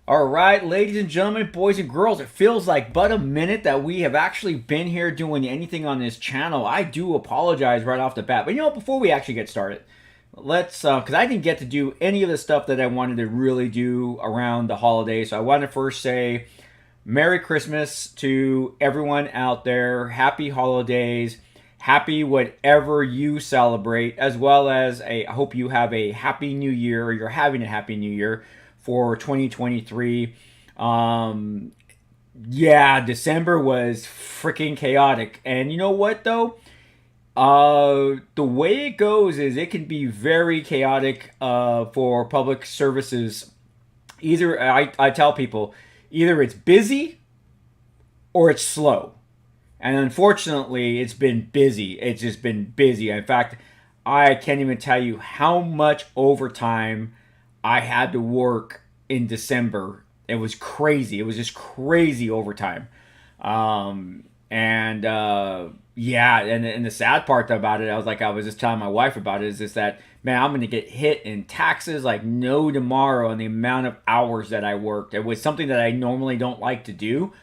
All right, ladies and gentlemen, boys and girls, it feels like but a minute that we have actually been here doing anything on this channel. I do apologize right off the bat. But you know, before we actually get started, let's, because I didn't get to do any of the stuff that I wanted to really do around the holidays. So I want to first say Merry Christmas to everyone out there. Happy holidays. Happy whatever you celebrate, as well as I hope you have a happy new year, or you're having a happy new year for 2023. Yeah, December was freaking chaotic. And you know what, though? The way it goes is it can be very chaotic for public services. Either, I tell people, either it's busy or it's slow. And unfortunately, it's been busy. It's just been busy. In fact, I can't even tell you how much overtime I had to work in December. It was crazy. It was just crazy overtime. Yeah, and the sad part about it, I was just telling my wife about it, is just that, man, I'm going to get hit in taxes like no tomorrow on the amount of hours that I worked. It was something that I normally don't like to do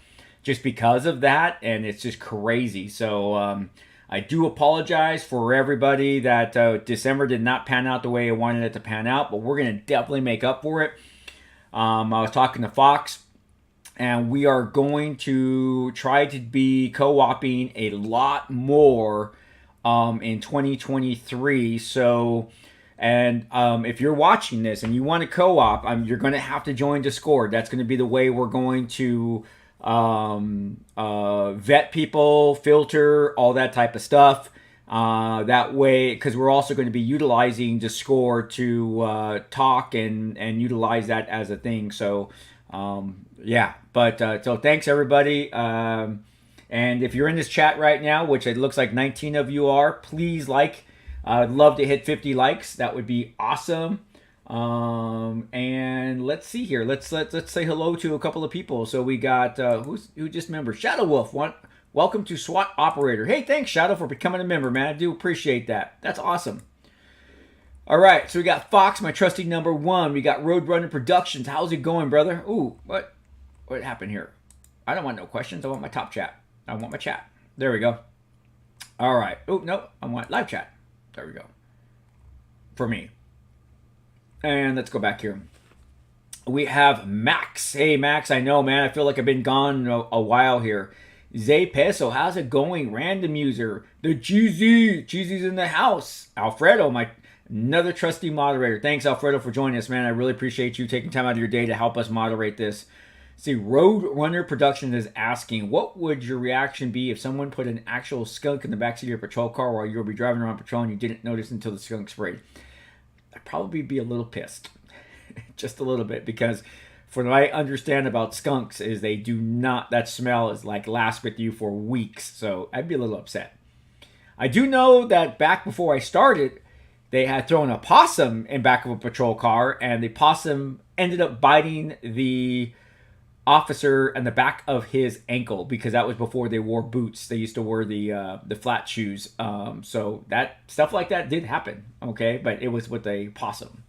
just because of that, and it's just crazy. So I do apologize for everybody that December did not pan out the way I wanted it to pan out, but we're going to definitely make up for it. I was talking to Fox, and we are going to try to be co-oping a lot more in 2023. So, and if you're watching this and you want to co-op, you're going to have to join Discord. That's going to be the way we're going to vet people, filter, all that type of stuff. That way, because we're also going to be utilizing Discord to talk and utilize that as a thing. So, yeah. But so thanks everybody. And if you're in this chat right now, which it looks like 19 of you are, please like. I'd love to hit 50 likes. That would be awesome. And let's see here. Let's say hello to a couple of people. So we got who just member? Shadow Wolf. Welcome to SWAT Operator. Hey, thanks Shadow for becoming a member, man. I do appreciate that. That's awesome. All right, so we got Fox, my trusty number one. We got Roadrunner Productions. How's it going, brother? Ooh, what happened here? I don't want no questions. I want my top chat. I want my chat. There we go. All right. Oh no, I want live chat. There we go. For me. And let's go back here. We have Max. Hey, Max, I know, man. I feel like I've been gone a while here. Zay Peso, how's it going? Random user. The Cheesy's in the house. Alfredo, another trusty moderator. Thanks, Alfredo, for joining us, man. I really appreciate you taking time out of your day to help us moderate this. See, Roadrunner Productions is asking, what would your reaction be if someone put an actual skunk in the backseat of your patrol car while you would be driving around patrol and you didn't notice until the skunk sprayed? I'd probably be a little pissed. Just a little bit, because from what I understand about skunks is they do not, that smell is like lasts with you for weeks. So I'd be a little upset. I do know that back before I started, they had thrown a possum in back of a patrol car, and the possum ended up biting the officer in the back of his ankle, because that was before they wore boots. They used to wear the flat shoes. So that stuff like that did happen. Okay, but it was with a possum.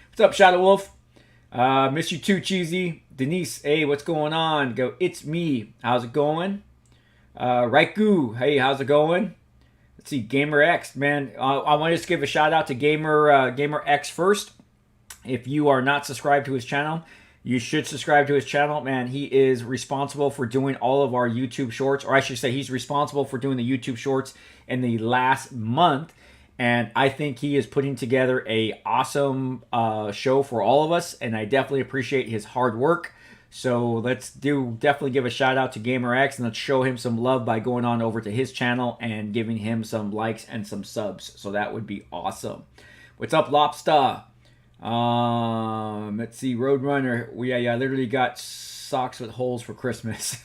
What's up, Shadow Wolf? Miss you too, Cheesy. Denise, hey, what's going on? Go, it's me. How's it going? Raiku, hey, how's it going? Let's see, Gamer X, man. I want to just give a shout out to Gamer X first. If you are not subscribed to his channel, you should subscribe to his channel, man. He is responsible for doing all of our YouTube shorts, or I should say he's responsible for doing the YouTube shorts in the last month. And I think he is putting together a awesome show for all of us, and I definitely appreciate his hard work. So let's definitely give a shout out to Gamer X, and let's show him some love by going on over to his channel and giving him some likes and some subs. So that would be awesome. What's up, Lobster? Let's see, Roadrunner. Yeah, I literally got socks with holes for Christmas.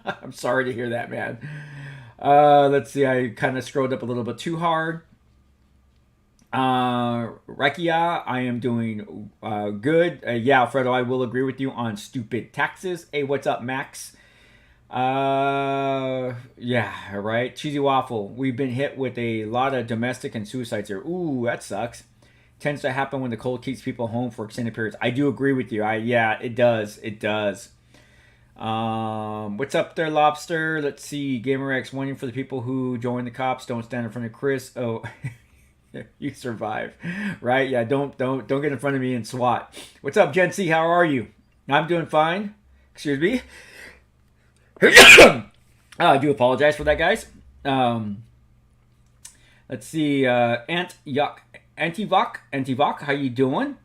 I'm sorry to hear that, man. Let's see, I kind of scrolled up a little bit too hard. Rekia, I am doing good. Yeah, Alfredo, I will agree with you on stupid taxes. Hey, what's up, Max? Yeah, right. Cheesy Waffle, we've been hit with a lot of domestic and suicides here. Ooh, that sucks. tends to happen when the cold keeps people home for extended periods. I do agree with you. Yeah, it does. It does. What's up there, Lobster? Let's see. GamerX warning for the people who join the cops. Don't stand in front of Chris. Oh, you survive, right? Yeah. Don't get in front of me and SWAT. What's up, Gen C? How are you? I'm doing fine. Excuse me. I do apologize for that, guys. Let's see. Antivok, how you doing?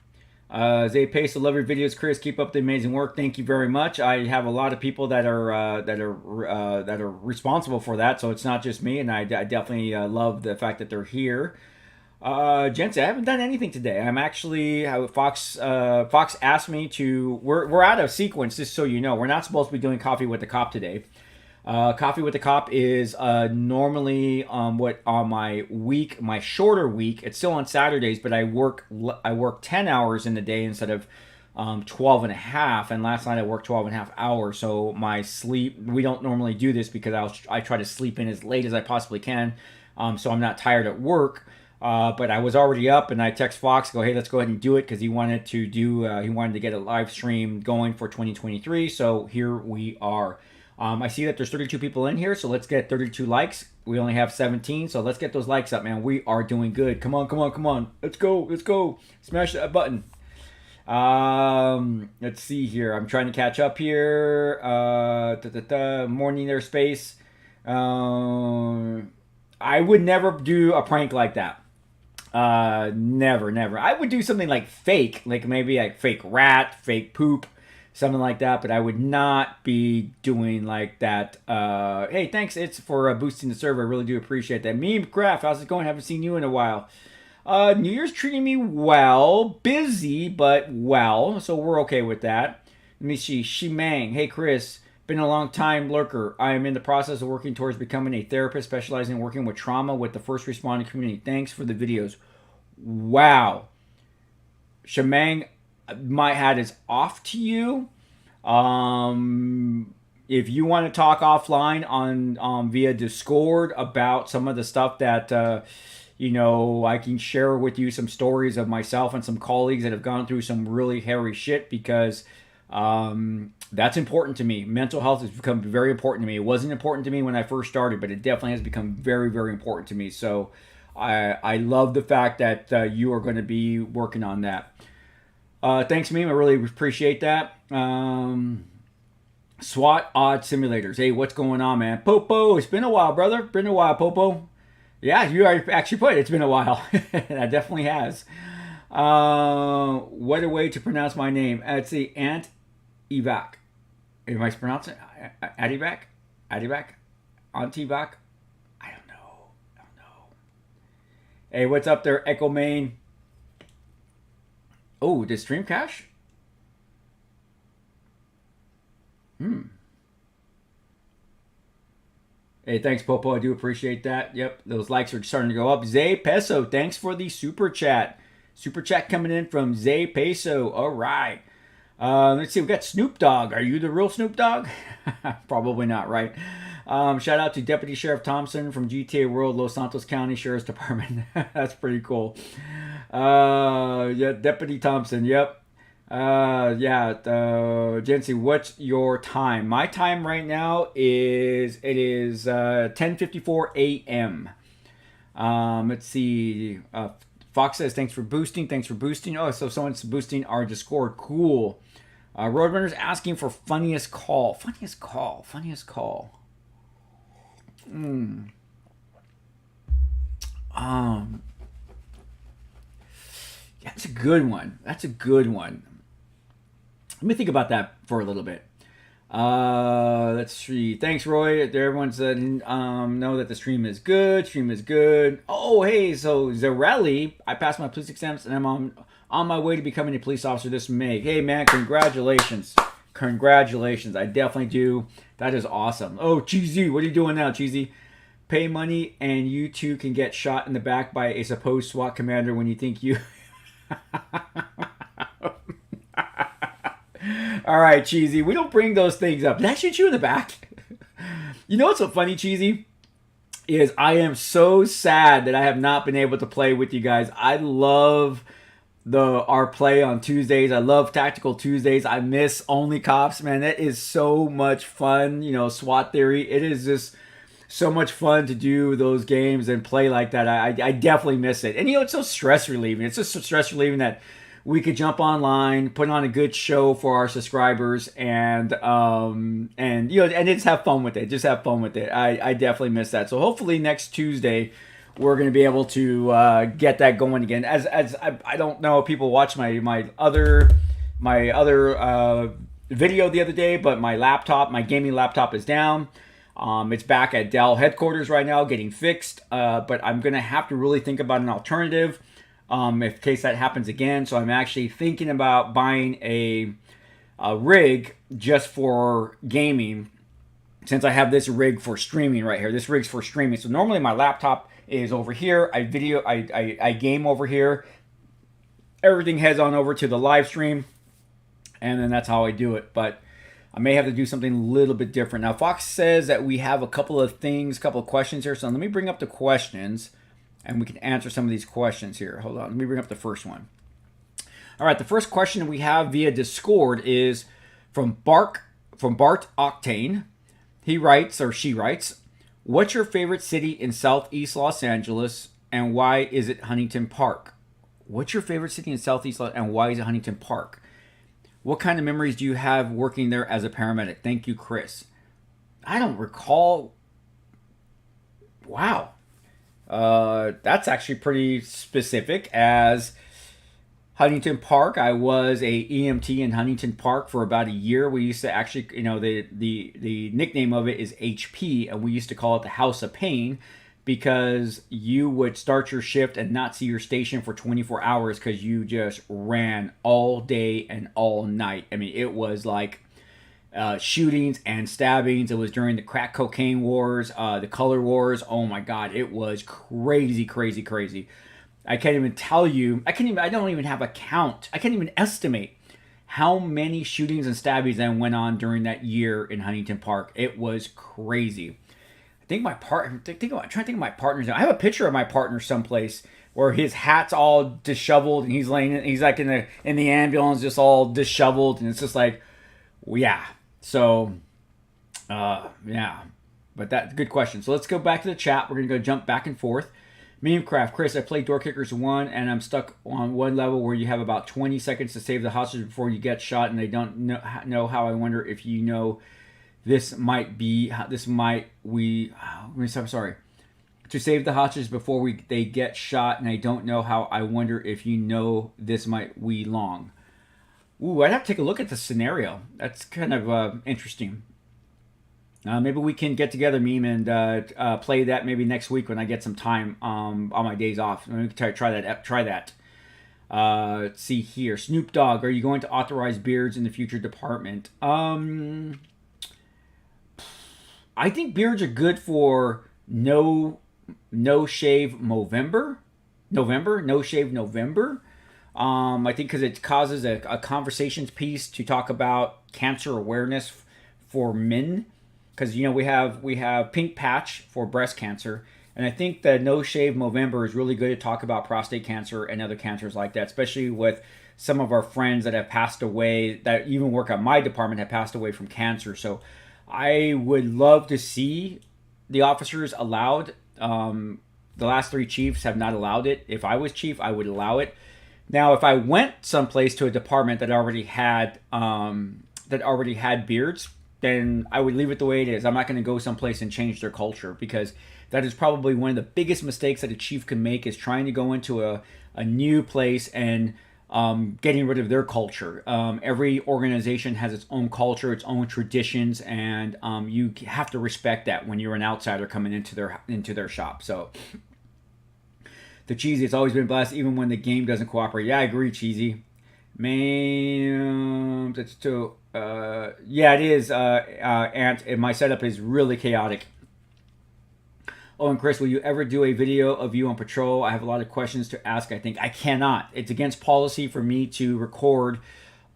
Zay Pace, I love your videos, Chris. Keep up the amazing work. Thank you very much. I have a lot of people that are responsible for that, so it's not just me, and I definitely love the fact that they're here. Jensen, I haven't done anything today. I'm actually Fox asked me to. We're out of sequence, just so you know. We're not supposed to be doing Coffee with the Cop today. Coffee with the Cop is normally on my shorter week. It's still on Saturdays, but I work 10 hours in the day instead of 12 and a half. And last night I worked 12 and a half hours. So my sleep, we don't normally do this because I try to sleep in as late as I possibly can, so I'm not tired at work. But I was already up, and I text Fox, go, hey, let's go ahead and do it, because he wanted to get a live stream going for 2023. So here we are. I see that there's 32 people in here, so let's get 32 likes. We only have 17, so let's get those likes up, man. We are doing good. Come on. Let's go. Smash that button. Let's see here. I'm trying to catch up here. Morning there, Space. I would never do a prank like that. Never. I would do something like fake, like maybe like fake rat, fake poop, something like that, but I would not be doing like that. Hey, thanks, it's for boosting the server. I really do appreciate that. Meme Craft, how's it going? Haven't seen you in a while. New Year's treating me well. Busy, but well, so we're okay with that. Let me see. Shimang, hey Chris, been a long time lurker. I am in the process of working towards becoming a therapist specializing in working with trauma with the first responding community. Thanks for the videos. Wow. Shimang, my hat is off to you. If you want to talk offline on via Discord about some of the stuff that I can share with you some stories of myself and some colleagues that have gone through some really hairy shit, because that's important to me. Mental health has become very important to me. It wasn't important to me when I first started, but it definitely has become very, very important to me. So I love the fact that you are going to be working on that. Thanks, Meme. I really appreciate that. SWAT Odd Simulators. Hey, what's going on, man? Popo, it's been a while, brother. Been a while, Popo. Yeah, you actually put it. It's been a while. That definitely has. What a way to pronounce my name. It's the Ant Evac. Am I pronouncing it? Adivac? Antivac? I don't know. Hey, what's up there, Echo Main? Oh, did stream cache? Hey, thanks, Popo. I do appreciate that. Yep, those likes are starting to go up. Zay Peso, thanks for the super chat. Super chat coming in from Zay Peso. All right. Let's see. We got Snoop Dogg. Are you the real Snoop Dogg? Probably not, right? Shout out to Deputy Sheriff Thompson from GTA World, Los Santos County Sheriff's Department. That's pretty cool. Yeah, Deputy Thompson. Yep. Jency, what's your time? My time right now is 10:54 a.m. Let's see. Fox says thanks for boosting. Oh, so someone's boosting our Discord. Cool. Roadrunner's asking for funniest call. That's a good one. Let me think about that for a little bit. Let's see. Thanks, Roy. Everyone said know that the stream is good. Oh, hey, so Zarelli, I passed my police exams and I'm on my way to becoming a police officer this May. Hey, man, congratulations. I definitely do. That is awesome. Oh, Cheesy, what are you doing now, Cheesy? Pay money and you too can get shot in the back by a supposed SWAT commander when you think you... All right, Cheesy, we don't bring those things up. Did I shoot you in the back? You know what's so funny, Cheesy? Is I am so sad that I have not been able to play with you guys. I love our play on Tuesdays. I love Tactical Tuesdays. I miss Only Cops, man. That is so much fun. You know, SWAT Theory. It is just so much fun to do those games and play like that. I definitely miss it. And you know, it's so stress relieving. It's just so stress relieving that we could jump online, put on a good show for our subscribers, and you know, and just have fun with it. Just have fun with it. I definitely miss that. So hopefully next Tuesday we're going to be able to get that going again. As I don't know if people watch my other video the other day, but my gaming laptop is down. It's back at Dell headquarters right now, getting fixed. But I'm going to have to really think about an alternative in case that happens again. So I'm actually thinking about buying a rig just for gaming, since I have this rig for streaming right here. This rig's for streaming. So normally my laptop is over here. I game over here. Everything heads on over to the live stream, and then that's how I do it. But I may have to do something a little bit different. Now, Fox says that we have a couple of questions here. So let me bring up the questions, and we can answer some of these questions here. Hold on. Let me bring up the first one. All right. The first question we have via Discord is from Bart Octane. He writes, or she writes, what's your favorite city in Southeast Los Angeles, and why is it Huntington Park? What's your favorite city in Southeast Los Angeles, and why is it Huntington Park? What kind of memories do you have working there as a paramedic? Thank you, Chris. I don't recall. Wow. That's actually pretty specific. As Huntington Park, I was a EMT in Huntington Park for about a year. We used to actually, you know, the nickname of it is HP, and we used to call it the House of Pain, because you would start your shift and not see your station for 24 hours because you just ran all day and all night. I mean, it was like shootings and stabbings. It was during the crack cocaine wars, the color wars. Oh my God, it was crazy, crazy, crazy. I can't even tell you. I don't even have a count. I can't even estimate how many shootings and stabbings that went on during that year in Huntington Park. It was crazy. I'm trying to think of my partner's name. I have a picture of my partner someplace where his hat's all disheveled and he's like in the ambulance, just all disheveled, and it's just like, yeah. So, yeah. But that's a good question. So let's go back to the chat. We're gonna go jump back and forth. Memecraft, Chris, I played Door Kickers 1 and I'm stuck on one level where you have about 20 seconds to save the hostage before you get shot, and they don't know how. I wonder if you know. I'm sorry. To save the hostages before they get shot, and I don't know how. I wonder if you know this might we long. Ooh, I'd have to take a look at the scenario. That's kind of interesting. Maybe we can get together, Meme, and play that maybe next week when I get some time on my days off. We can try that. Let's see here. Snoop Dogg, are you going to authorize beards in the future department? I think beards are good for no shave November. No shave November. I think because it causes a conversations piece to talk about cancer awareness for men. Because, you know, we have Pink Patch for breast cancer, and I think that No Shave November is really good to talk about prostate cancer and other cancers like that, especially with some of our friends that have passed away, that even work at my department, have passed away from cancer. So I would love to see the officers allowed. The last 3 chiefs have not allowed it. If I was chief, I would allow it. Now, if I went someplace to a department that already had beards, then I would leave it the way it is. I'm not going to go someplace and change their culture, because that is probably one of the biggest mistakes that a chief can make, is trying to go into a new place and getting rid of their culture. Every organization has its own culture, its own traditions, and you have to respect that when you're an outsider coming into their shop. So the Cheesy, it's always been blessed, even when the game doesn't cooperate. Yeah, I agree, Cheesy. Man, that's too. Yeah, it is, Ant. And my setup is really chaotic. Oh, and Chris, will you ever do a video of you on patrol? I have a lot of questions to ask. I think I cannot. It's against policy for me to record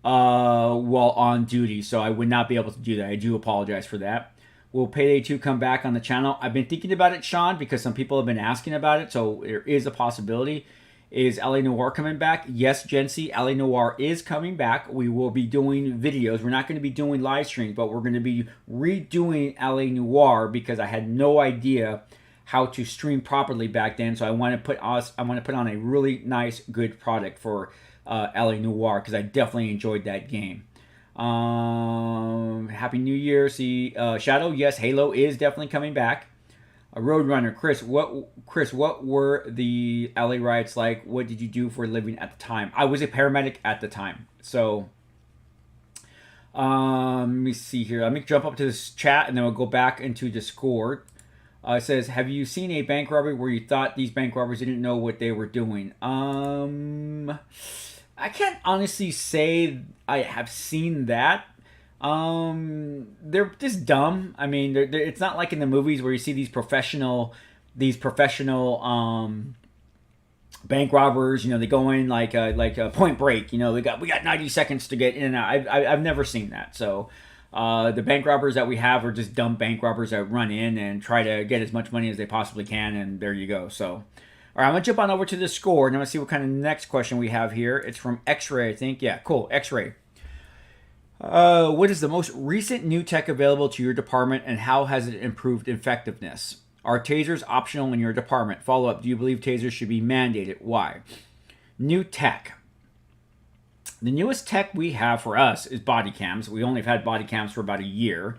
while on duty, so I would not be able to do that. I do apologize for that. Will Payday 2 come back on the channel? I've been thinking about it, Sean, because some people have been asking about it, so there is a possibility. Is LA Noire coming back? Yes, Jency, LA Noire is coming back. We will be doing videos. We're not going to be doing live streams, but we're going to be redoing LA Noire because I had no idea how to stream properly back then. So I want to put on a really nice, good product for LA Noire because I definitely enjoyed that game. Happy New Year. See, Shadow, yes, Halo is definitely coming back. A Roadrunner, Chris, what were the LA riots like? What did you do for a living at the time? I was a paramedic at the time. So, let me see here. Let me jump up to this chat and then we'll go back into Discord. It says, have you seen a bank robbery where you thought these bank robbers didn't know what they were doing? I can't honestly say I have seen that. They're just dumb. I mean, it's not like in the movies where you see these professional bank robbers. You know, they go in like a Point Break. You know, we got 90 seconds to get in and out. I've never seen that. So, the bank robbers that we have are just dumb bank robbers that run in and try to get as much money as they possibly can, and there you go. So, all right, I'm gonna jump on over to the score and I'm gonna see what kind of next question we have here. It's from X-Ray, I think. Yeah, cool, X-Ray. What is the most recent new tech available to your department and how has it improved effectiveness? Are tasers optional in your department? Follow up, do you believe tasers should be mandated? Why? New tech. The newest tech we have for us is body cams. We only have had body cams for about a year.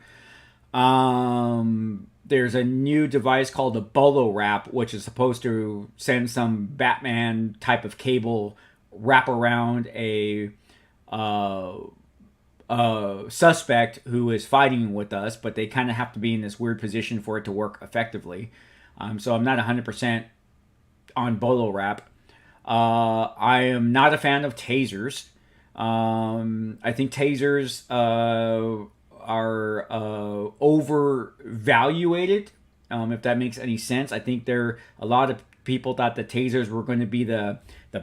There's a new device called a bolo wrap, which is supposed to send some Batman type of cable wrap around a suspect who is fighting with us, but they kind of have to be in this weird position for it to work effectively. So I'm not 100% on bolo wrap. I am not a fan of tasers. I think tasers are overvaluated, if that makes any sense. I think a lot of people thought that tasers were going to be the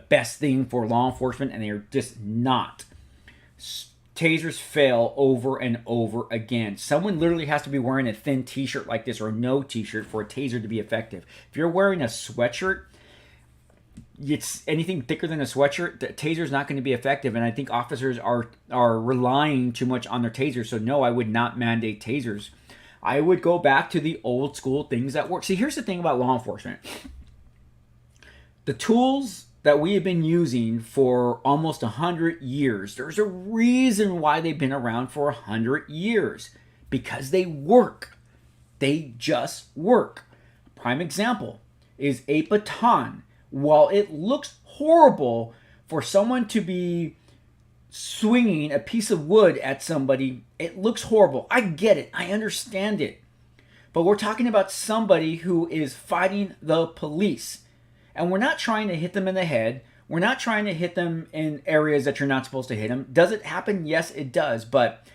best thing for law enforcement, and they are just not. Tasers fail over and over again. Someone literally has to be wearing a thin t-shirt like this or no t-shirt for a taser to be effective. If you're wearing a sweatshirt, it's anything thicker than a sweatshirt, the taser is not going to be effective. And I think officers are relying too much on their tasers. So no, I would not mandate tasers. I would go back to the old school things that work. See, here's the thing about law enforcement. The tools that we have been using for almost 100 years, there's a reason why they've been around for 100 years. Because they work. They just work. Prime example is a baton. While it looks horrible for someone to be swinging a piece of wood at somebody, it looks horrible. I get it. I understand it. But we're talking about somebody who is fighting the police. And we're not trying to hit them in the head. We're not trying to hit them in areas that you're not supposed to hit them. Does it happen? Yes, it does. But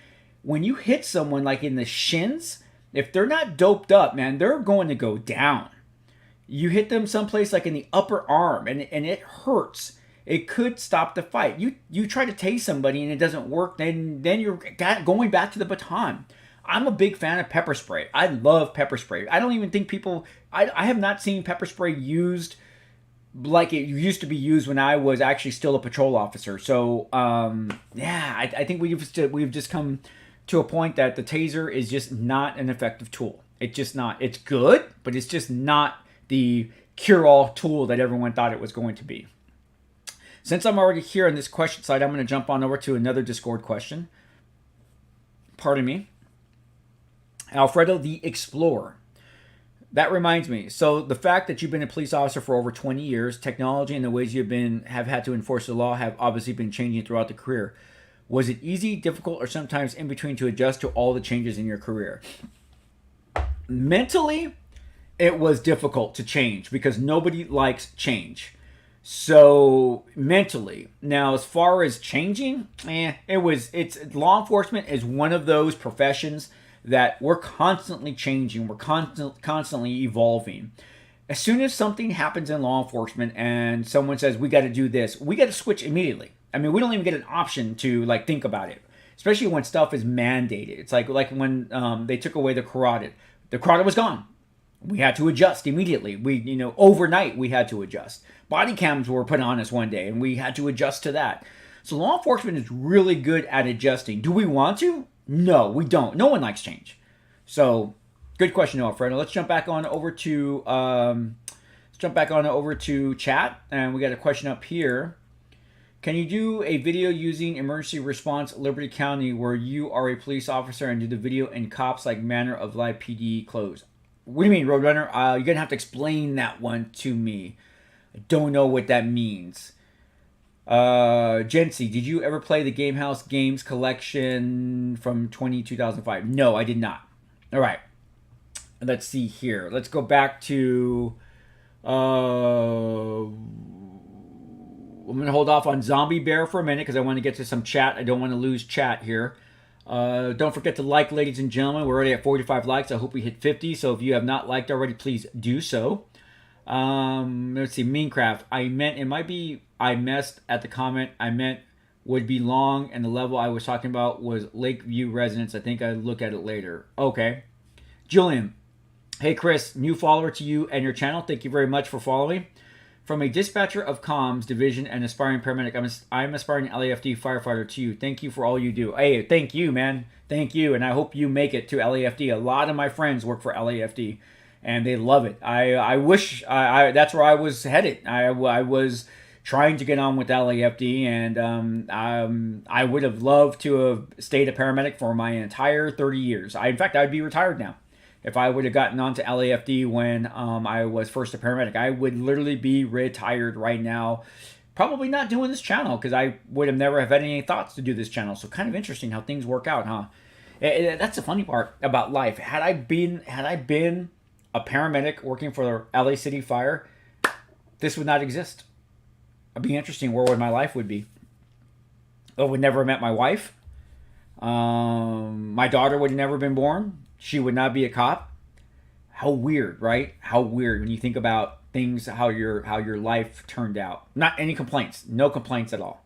when you hit someone like in the shins, if they're not doped up, man, they're going to go down. You hit them someplace like in the upper arm and it hurts. It could stop the fight. You try to tase somebody and it doesn't work, then you're going back to the baton. I'm a big fan of pepper spray. I love pepper spray. I don't even think I have not seen pepper spray used like it used to be used when I was actually still a patrol officer. So, I think we've just come to a point that the taser is just not an effective tool. It's just not. It's good, but it's just not the cure-all tool that everyone thought it was going to be. Since I'm already here on this question side, I'm going to jump on over to another Discord question. Pardon me. Alfredo the Explorer. That reminds me. So the fact that you've been a police officer for over 20 years, technology and the ways have had to enforce the law have obviously been changing throughout the career. Was it easy, difficult, or sometimes in between to adjust to all the changes in your career? Mentally, it was difficult to change because nobody likes change. So mentally, now as far as changing, law enforcement is one of those professions that we're constantly changing, we're constantly evolving. As soon as something happens in law enforcement and someone says we got to do this, we got to switch immediately. I mean, we don't even get an option to think about it, especially when stuff is mandated. It's like when they took away the carotid. The carotid was gone. We had to adjust immediately. Overnight we had to adjust. Body cams were put on us one day, and we had to adjust to that. So law enforcement is really good at adjusting. Do we want to? No, we don't. No one likes change. So, good question, Alfredo. Let's jump back on over to chat, and we got a question up here. Can you do a video using emergency response Liberty County where you are a police officer and do the video in cops like manner of live PD close? What do you mean, Roadrunner? You're gonna have to explain that one to me. I don't know what that means. Jency, did you ever play the Gamehouse Games Collection from 2005? No, I did not. All right. Let's see here. Let's go back to... I'm going to hold off on Zombie Bear for a minute because I want to get to some chat. I don't want to lose chat here. Don't forget to like, ladies and gentlemen. We're already at 45 likes. I hope we hit 50. So if you have not liked already, please do so. Let's see. Meancraft. I messed at the comment. I meant would be long, and the level I was talking about was Lakeview Residence. I think I'd look at it later. Okay. Julian. Hey, Chris. New follower to you and your channel. Thank you very much for following. From a dispatcher of comms division and aspiring paramedic, I'm aspiring LAFD firefighter to you. Thank you for all you do. Hey, thank you, man. Thank you, and I hope you make it to LAFD. A lot of my friends work for LAFD, and they love it. I wish that's where I was headed. I was trying to get on with LAFD, and I would have loved to have stayed a paramedic for my entire 30 years. In fact, I'd be retired now. If I would have gotten onto LAFD when I was first a paramedic, I would literally be retired right now. Probably not doing this channel because I would have never have had any thoughts to do this channel. So kind of interesting how things work out, huh? That's the funny part about life. Had I been a paramedic working for LA City Fire, this would not exist. It'd be interesting where would my life would be. I would never have met my wife. My daughter would have never been born. She would not be a cop. How weird, right? How weird when you think about things, how your life turned out. Not any complaints. No complaints at all.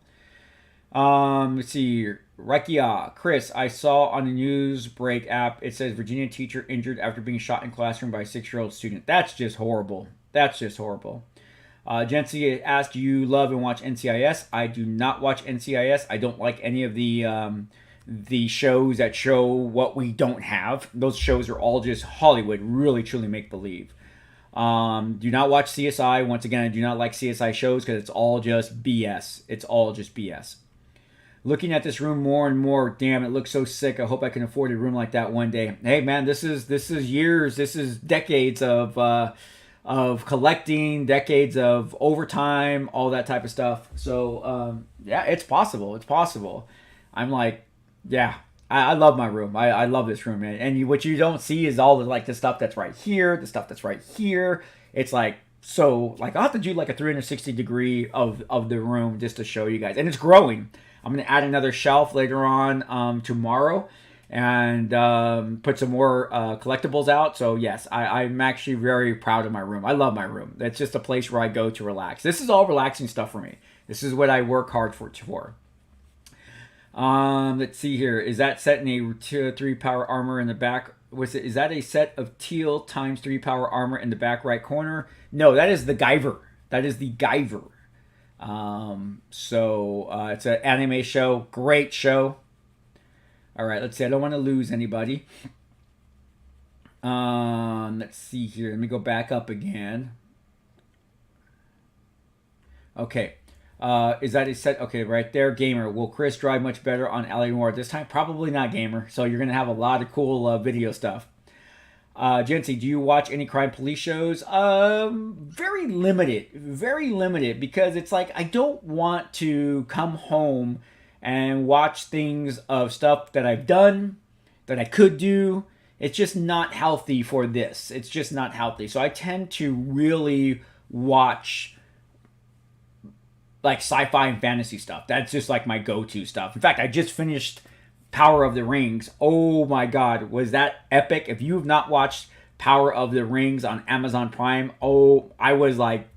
Let's see here. Rekia, Chris, I saw on the news break app, it says Virginia teacher injured after being shot in classroom by a 6-year-old student. That's just horrible. That's just horrible. Jency asked, do you love and watch NCIS? I do not watch NCIS. I don't like any of the shows that show what we don't have. Those shows are all just Hollywood, really truly make believe. Do not watch CSI. Once again, I do not like CSI shows because it's all just BS. It's all just BS. Looking at this room more and more, damn, it looks so sick. I hope I can afford a room like that one day. Hey man, this is years, this is decades of collecting, decades of overtime, all that type of stuff. So yeah, it's possible. It's possible. I'm like, yeah, I love my room. I love this room, man. And what you don't see is all the stuff that's right here, the stuff that's right here. It's like, so like I'll have to do like a 360 degree of the room just to show you guys. And it's growing. I'm going to add another shelf later on tomorrow and put some more collectibles out. So yes, I'm actually very proud of my room. I love my room. It's just a place where I go to relax. This is all relaxing stuff for me. This is what I work hard for. Let's see here. Is that set in a 3 power armor in the back? Is that a set of teal times 3 power armor in the back right corner? No, that is the Guyver. That is the Guyver. It's an anime show. Great show. All right, let's see. I don't want to lose anybody. Let's see here. Let me go back up again. Okay. Is that a set? Okay, right there. Gamer. Will Chris drive much better on Alienware this time? Probably not, Gamer. So you're going to have a lot of cool video stuff. Jency, do you watch any crime police shows? Very limited because it's like I don't want to come home and watch things of stuff that I've done, that I could do. It's just not healthy for this. It's just not healthy. So I tend to really watch like sci-fi and fantasy stuff. That's just like my go-to stuff. In fact, I just finished Power of the Rings. Oh my God, was that epic? If you have not watched Power of the Rings on Amazon Prime, oh, I was like,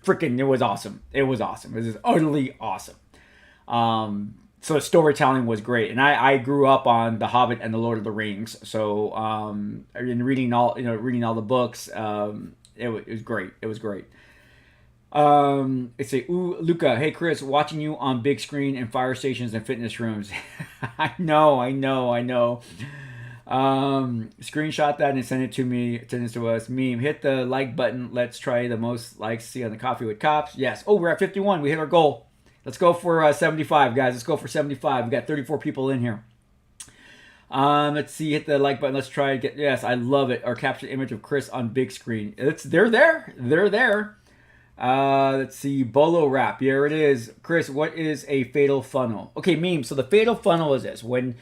freaking, it was awesome. It was awesome. It was utterly awesome. so the storytelling was great, and I grew up on The Hobbit and The Lord of the Rings. So in reading all the books, it was great. It was great. It's a ooh Luca. Hey Chris, watching you on big screen in fire stations and fitness rooms. I know. Screenshot that and send it to me. Send it to us. Meme. Hit the like button. Let's try the most likes see on the Coffee with Cops. Yes. Oh, we're at 51. We hit our goal. Let's go for 75, guys. Let's go for 75. We got 34 people in here. Let's see. Hit the like button. Let's try to get. Yes, I love it. Our captured image of Chris on big screen. They're there. They're there. Let's see. Bolo wrap. Here it is. Chris, what is a fatal funnel? Okay, meme. So the fatal funnel is this: when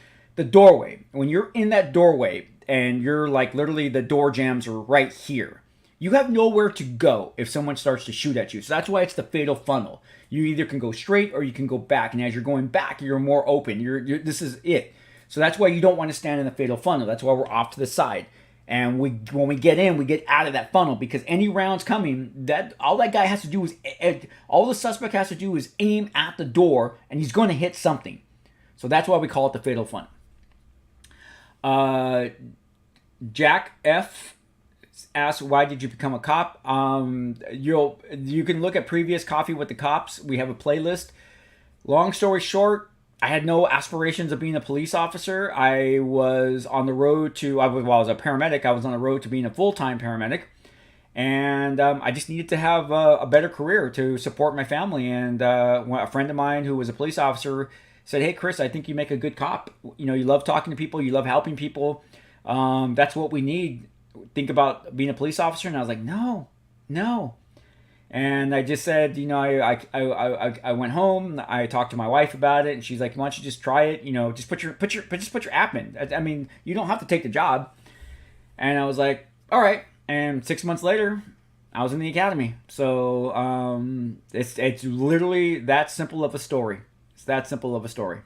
you're in that doorway and you're like literally the door jams are right here. You have nowhere to go if someone starts to shoot at you. So that's why it's the fatal funnel. You either can go straight or you can go back. And as you're going back, you're more open. This is it. So that's why you don't want to stand in the fatal funnel. That's why we're off to the side. And when we get in, we get out of that funnel because any rounds coming, all that guy has to do is, all the suspect has to do is aim at the door and he's going to hit something. So that's why we call it the fatal funnel. Jack F asks, why did you become a cop? You can look at previous Coffee with the Cops. We have a playlist. Long story short, I had no aspirations of being a police officer. I was on the road to, I was a paramedic. I was on the road to being a full-time paramedic. And I just needed to have a better career to support my family. And a friend of mine who was a police officer said, hey, Chris, I think you make a good cop. You know, you love talking to people. You love helping people. That's what we need. Think about being a police officer. And I was like, no. And I just said, you know, I went home. I talked to my wife about it, and she's like, why don't you just try it? You know, just put your app in. I mean, you don't have to take the job. And I was like, all right. And 6 months later, I was in the academy. So it's literally that simple of a story. It's that simple of a story.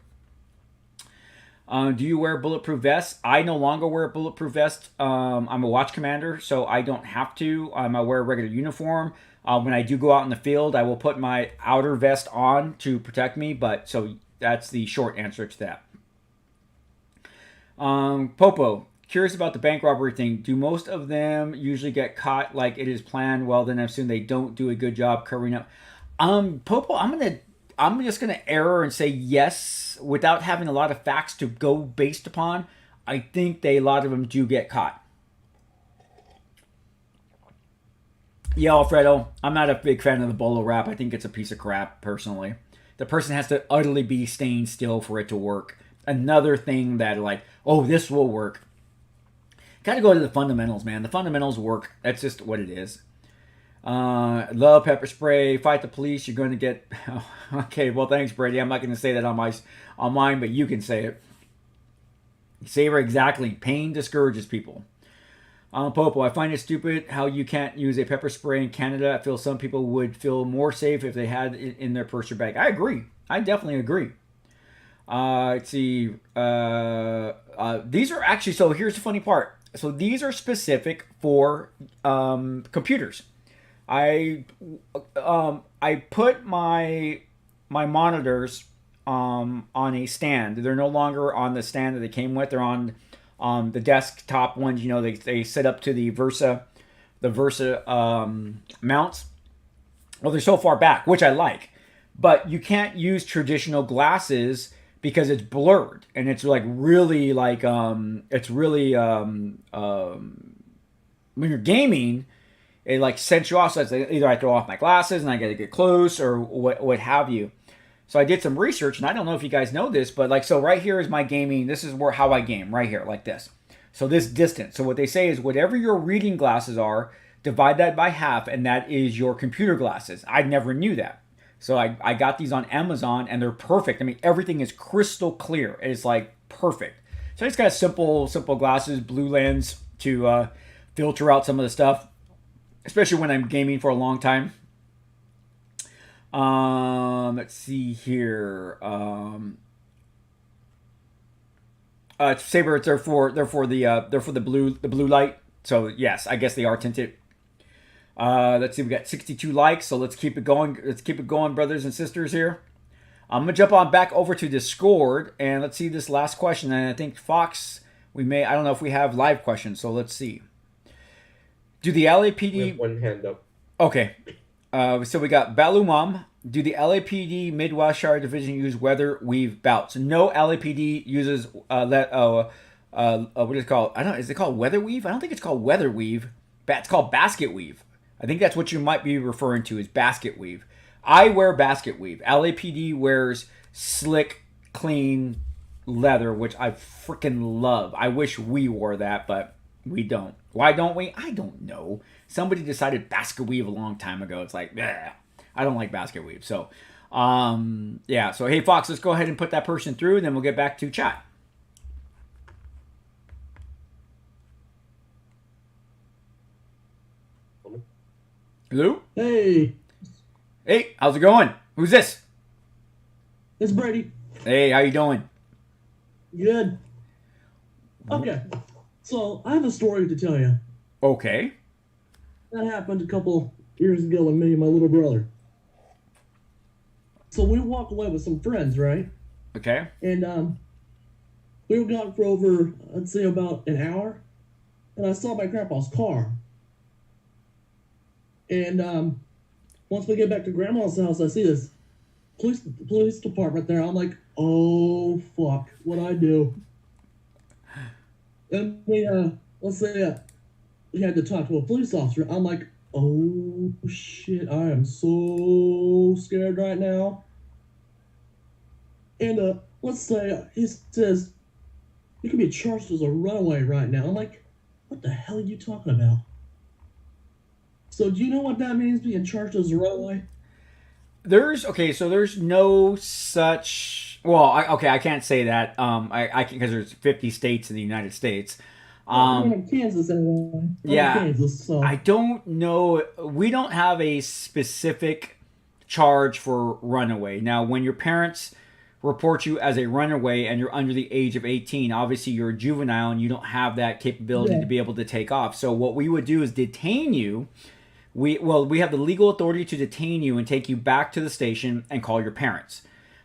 Do you wear bulletproof vests? I no longer wear a bulletproof vest. I'm a watch commander, so I don't have to. I wear a regular uniform. When I do go out in the field, I will put my outer vest on to protect me. But so that's the short answer to that. Popo, curious about the bank robbery thing. Do most of them usually get caught like it is planned? Well, then I assume they don't do a good job covering up. Popo, I'm just gonna error and say yes without having a lot of facts to go based upon. I think a lot of them do get caught. Yeah, Alfredo, I'm not a big fan of the bolo wrap. I think it's a piece of crap, personally. The person has to utterly be staying still for it to work. Another thing that like, oh, this will work. Got to go to the fundamentals, man. The fundamentals work. That's just what it is. Love pepper spray. Fight the police. You're going to get... Okay, well, thanks, Brady. I'm not going to say that on mine, but you can say it. Savor exactly. Pain discourages people. Popo, I find it stupid how you can't use a pepper spray in Canada. I feel some people would feel more safe if they had it in their purse or bag. I agree. I definitely agree. Let's see. These are actually... So here's the funny part. So these are specific for computers. I put my monitors on a stand. They're no longer on the stand that they came with. They're on the desktop ones. You know, they set up to the Versa mounts. Well, they're so far back, which I like, but you can't use traditional glasses because it's blurred and it's like really like it's really when you're gaming. It like sends you off. So it's either I throw off my glasses and I got to get close or what have you. So I did some research, and I don't know if you guys know this, but like, so right here is my gaming. This is how I game right here, like this. So this distance. So what they say is whatever your reading glasses are, divide that by half, and that is your computer glasses. I never knew that. So I got these on Amazon, and they're perfect. I mean, everything is crystal clear. It's like perfect. So I just got simple glasses, blue lens to filter out some of the stuff, especially when I'm gaming for a long time. Let's see here. Saber, they're for the blue light. So yes, I guess they are tinted. Let's see, we got 62 likes, so let's keep it going. Let's keep it going, brothers and sisters here. I'm gonna jump on back over to Discord and let's see this last question. And I think Fox, I don't know if we have live questions, so let's see. Do the LAPD... We have one hand up. Okay. So we got Balumam. Do the LAPD Midwestshire Division use weather weave belts? No LAPD uses what is it called? I don't know. Is it called weather weave? I don't think it's called weather weave. It's called basket weave. I think that's what you might be referring to as basket weave. I wear basket weave. LAPD wears slick, clean leather, which I freaking love. I wish we wore that, but we don't. Why don't we? I don't know. Somebody decided basket weave a long time ago. It's like, bleh. I don't like basket weave. So, yeah. So, hey, Fox, let's go ahead and put that person through, and then we'll get back to chat. Hello? Hey. Hey, how's it going? Who's this? It's Brady. Hey, how you doing? Good. Okay. So, I have a story to tell you. Okay. That happened a couple years ago with me and my little brother. So, we walked away with some friends, right? Okay. And, we were gone for over, I'd say, about an hour. And I saw my grandpa's car. And, once we get back to Grandma's house, I see this police department there. I'm like, oh, fuck, what'd I do? And we, let's say, we had to talk to a police officer. I'm like, oh, shit, I am so scared right now. And, let's say, he says, you can be charged as a runaway right now. I'm like, what the hell are you talking about? So do you know what that means, being charged as a runaway? There's no such. Well, I can't say that. I can because there's 50 states in the United States. I'm in Kansas anyway. Yeah, Kansas, so. I don't know. We don't have a specific charge for runaway. Now, when your parents report you as a runaway and you're under the age of 18, obviously you're a juvenile and you don't have that capability to be able to take off. So what we would do is detain you. We have the legal authority to detain you and take you back to the station and call your parents.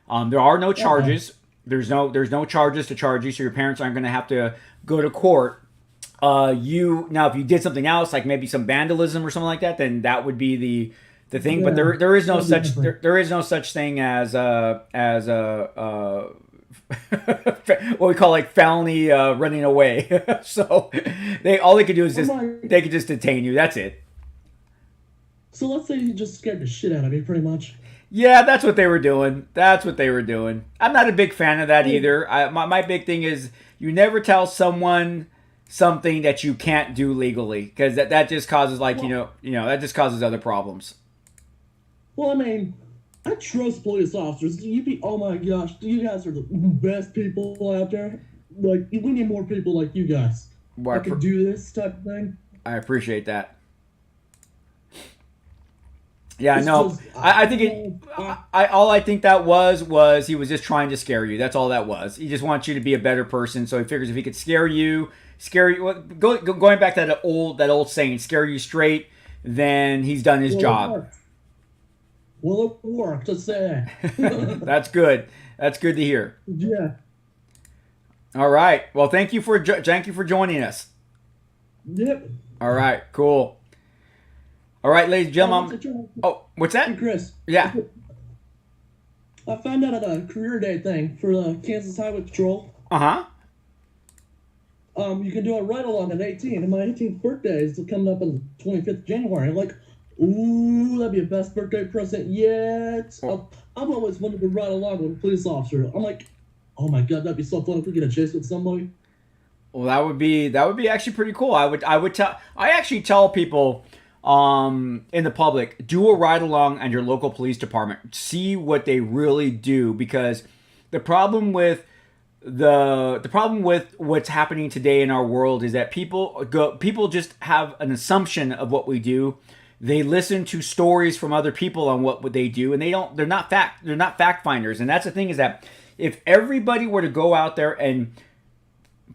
There are no charges. There's no charges to charge you, so your parents aren't going to have to go to court. If you did something else, like maybe some vandalism or something like that, then that would be the thing. But there is no such thing as what we call like felony running away. So all they could do is they could just detain you. That's it. So let's say you just scared the shit out of me, pretty much. Yeah, that's what they were doing. I'm not a big fan of that either. My big thing is you never tell someone something that you can't do legally, because that just causes that just causes other problems. Well, I mean, I trust police officers. Oh my gosh, you guys are the best people out there. Like, we need more people like you guys that can do this type of thing. I appreciate that. Yeah, no, I think all I think that was he was just trying to scare you. That's all that was. He just wants you to be a better person. So he figures if he could scare you, going back to that old saying, scare you straight, then he's done his job. Well, it worked. Let's say that. That's good. That's good to hear. Yeah. All right. Well, thank you for joining us. Yep. All right. Cool. All right, ladies and gentlemen. Oh, what's that? Hey, Chris. Yeah. I found out at a career day thing for the Kansas Highway Patrol. Uh-huh. You can do a ride-along at 18, and my 18th birthday is coming up on the 25th of January. I'm like, ooh, that'd be a best birthday present yet. I've always wanted to ride along with a police officer. I'm like, oh my god, that'd be so fun if we get a chase with somebody. Well, that would be actually pretty cool. I actually tell people in the public, do a ride along at your local police department. See what they really do, because the problem with what's happening today in our world is that people just have an assumption of what we do. They listen to stories from other people on what they do, and they're not fact finders. And that's the thing, is that if everybody were to go out there and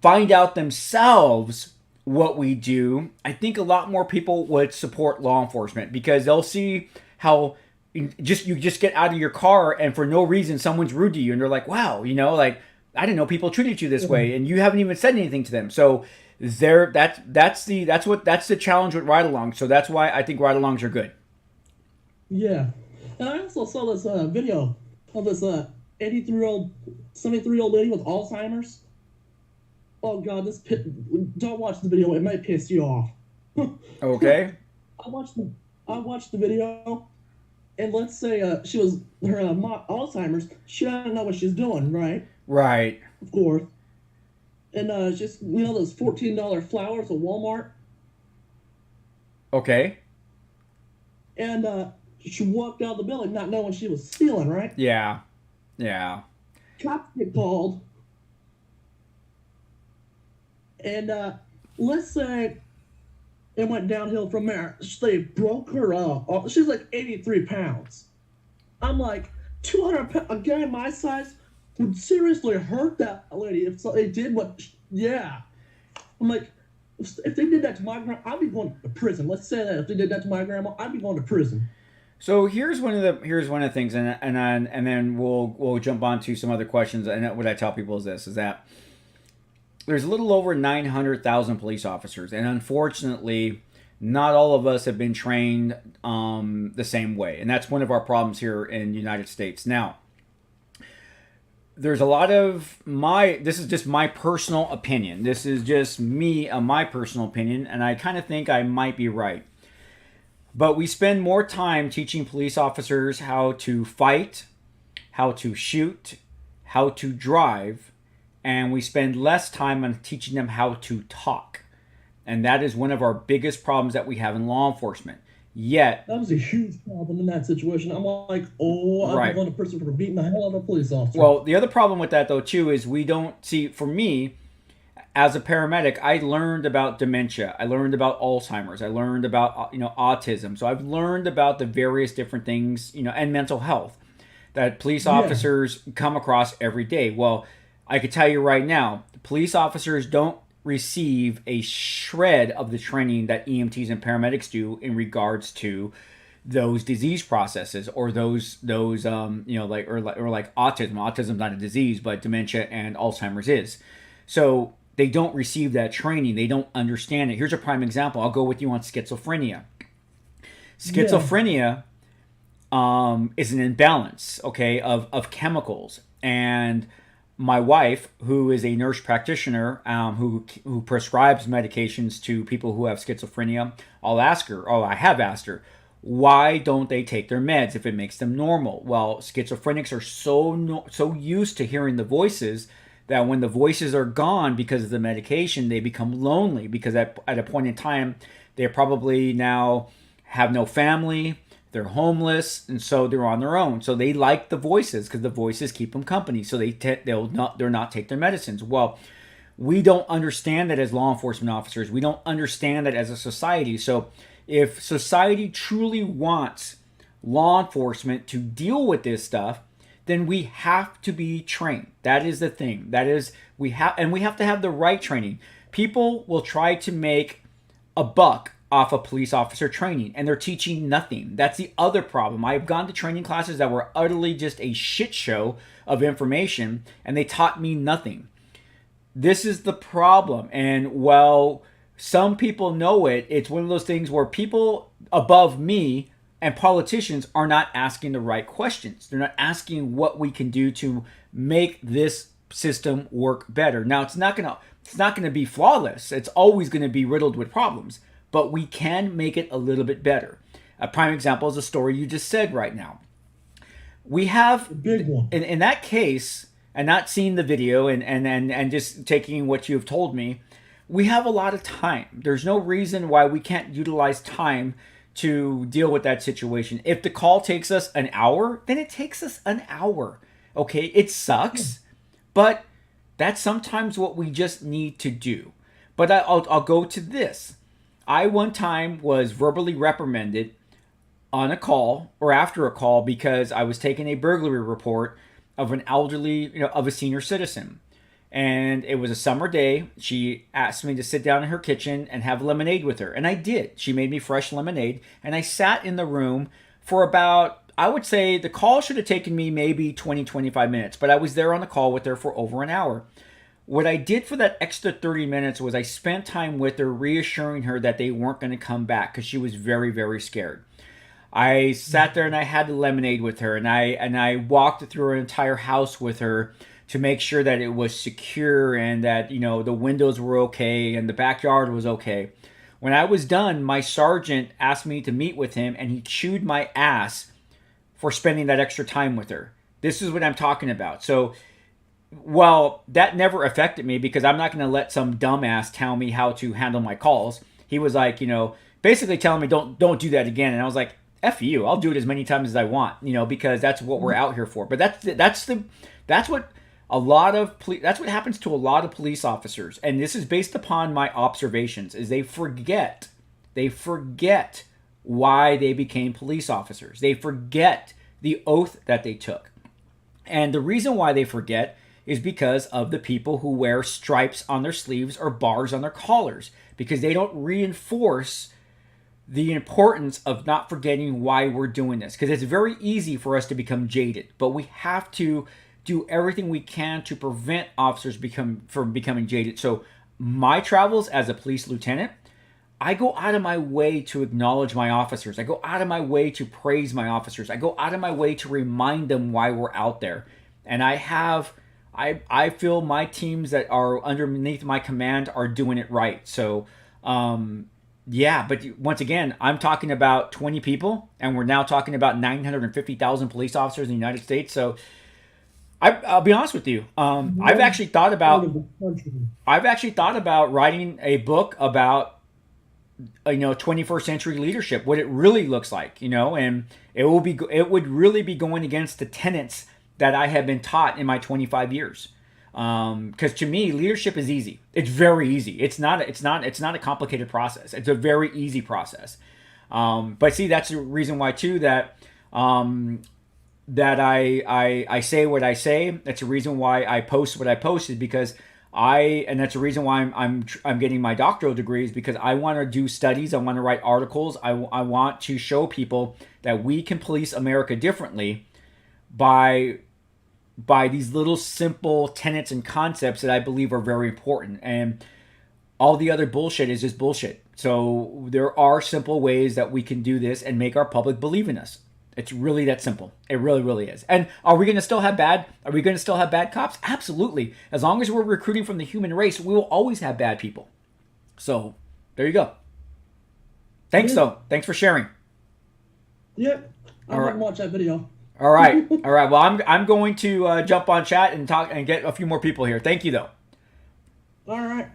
find out themselves what we do, I think a lot more people would support law enforcement, because they'll see how you just get out of your car and for no reason someone's rude to you and they're like, wow, like I didn't know people treated you this way, and you haven't even said anything to them. So that's the challenge with ride-alongs. So that's why I think ride-alongs are good. Yeah, and I also saw this video of this 73-year-old lady with Alzheimer's. Oh God, don't watch the video. It might piss you off. Okay. I watched the video, and let's say her Alzheimer's. She doesn't know what she's doing, right? Right. Of course. And just those $14 flowers at Walmart. Okay. And she walked out of the building not knowing she was stealing, right? Yeah. Yeah. Cops get called. And let's say it went downhill from there. They broke her up. She's like 83 pounds. I'm like, 200 pounds. A guy my size would seriously hurt that lady if they did what. Yeah. I'm like, if they did that to my grandma, I'd be going to prison. Let's say that if they did that to my grandma, I'd be going to prison. So here's one of the things, and then we'll jump on to some other questions. And what I tell people is that there's a little over 900,000 police officers, and unfortunately, not all of us have been trained the same way, and that's one of our problems here in the United States. Now, there's a lot of this is just my personal opinion. This is just my personal opinion, and I kind of think I might be right. But we spend more time teaching police officers how to fight, how to shoot, how to drive, and we spend less time on teaching them how to talk. And that is one of our biggest problems that we have in law enforcement. Yet that was a huge problem in that situation. I'm like, I'm going to prison for beating the hell out of a police officer. Well, the other problem with that though too is we don't see. For me, as a paramedic, I learned about dementia. I learned about Alzheimer's. I learned about autism. So I've learned about the various different things, and mental health that police officers come across every day. Well, I could tell you right now, police officers don't receive a shred of the training that EMTs and paramedics do in regards to those disease processes or those like autism. Autism's not a disease, but dementia and Alzheimer's is. So they don't receive that training. They don't understand it. Here's a prime example. I'll go with you on schizophrenia. Schizophrenia is an imbalance, okay, of chemicals. And my wife, who is a nurse practitioner who prescribes medications to people who have schizophrenia, I have asked her, why don't they take their meds if it makes them normal? Well, schizophrenics are so used to hearing the voices that when the voices are gone because of the medication, they become lonely because at a point in time, they probably now have no family, they're homeless, and so they're on their own. So they like the voices because the voices keep them company. So they'll not take their medicines. Well, we don't understand that as law enforcement officers. We don't understand that as a society. So if society truly wants law enforcement to deal with this stuff, then we have to be trained. That is the thing. That is, we have to have the right training. People will try to make a buck off of police officer training, and they're teaching nothing. That's the other problem. I've gone to training classes that were utterly just a shit show of information, and they taught me nothing. This is the problem. And while some people know it, it's one of those things where people above me and politicians are not asking the right questions. They're not asking what we can do to make this system work better. Now, it's not gonna be flawless. It's always gonna be riddled with problems, but we can make it a little bit better. A prime example is the story you just said right now. We have a big one. In that case, and not seeing the video and just taking what you've told me, we have a lot of time. There's no reason why we can't utilize time to deal with that situation. If the call takes us an hour, then it takes us an hour. Okay, it sucks, but that's sometimes what we just need to do. But I'll go to this. I one time was verbally reprimanded on a call or after a call because I was taking a burglary report of an elderly, of a senior citizen. And it was a summer day. She asked me to sit down in her kitchen and have lemonade with her. And I did. She made me fresh lemonade. And I sat in the room for about I would say the call should have taken me maybe 20, 25 minutes, but I was there on the call with her for over an hour. What I did for that extra 30 minutes was I spent time with her, reassuring her that they weren't going to come back because she was very, very scared. I sat there and I had the lemonade with her, and I walked through her entire house with her to make sure that it was secure and that, you know, the windows were okay and the backyard was okay. When I was done, my sergeant asked me to meet with him, and he chewed my ass for spending that extra time with her. This is what I'm talking about. So, well, that never affected me because I'm not going to let some dumbass tell me how to handle my calls. He was like, you know, basically telling me don't do that again. And I was like, F you, I'll do it as many times as I want, you know, because that's what we're out here for. But that's what happens to a lot of police officers, and this is based upon my observations, is they forget why they became police officers. They forget the oath that they took. And the reason why they forget is because of the people who wear stripes on their sleeves or bars on their collars, because they don't reinforce the importance of not forgetting why we're doing this. Because it's very easy for us to become jaded, but we have to do everything we can to prevent officers from becoming jaded. So my travels as a police lieutenant, I go out of my way to acknowledge my officers. I go out of my way to praise my officers. I go out of my way to remind them why we're out there. And I feel my teams that are underneath my command are doing it right. So, yeah, but once again, I'm talking about 20 people, and we're now talking about 950,000 police officers in the United States. So I'll be honest with you. I've actually thought about writing a book about, you know, 21st century leadership, what it really looks like, you know, and it would really be going against the tenets that I have been taught in my 25 years. Because to me, leadership is easy. It's very easy. It's not a complicated process. It's a very easy process. But see, that's the reason why too that I say what I say. That's the reason why I post what I posted, because and that's the reason why I'm getting my doctoral degrees, because I want to do studies. I want to write articles. I want to show people that we can police America differently by these little simple tenets and concepts that I believe are very important. And all the other bullshit is just bullshit. So there are simple ways that we can do this and make our public believe in us. It's really that simple. It really, really is. And are we going to still have bad cops? Absolutely. As long as we're recruiting from the human race, we will always have bad people. So there you go. Thanks, though. Thanks for sharing. Yep. I'm going to watch that video. All right. All right. Well, I'm going to jump on chat and talk and get a few more people here. Thank you, though. All right.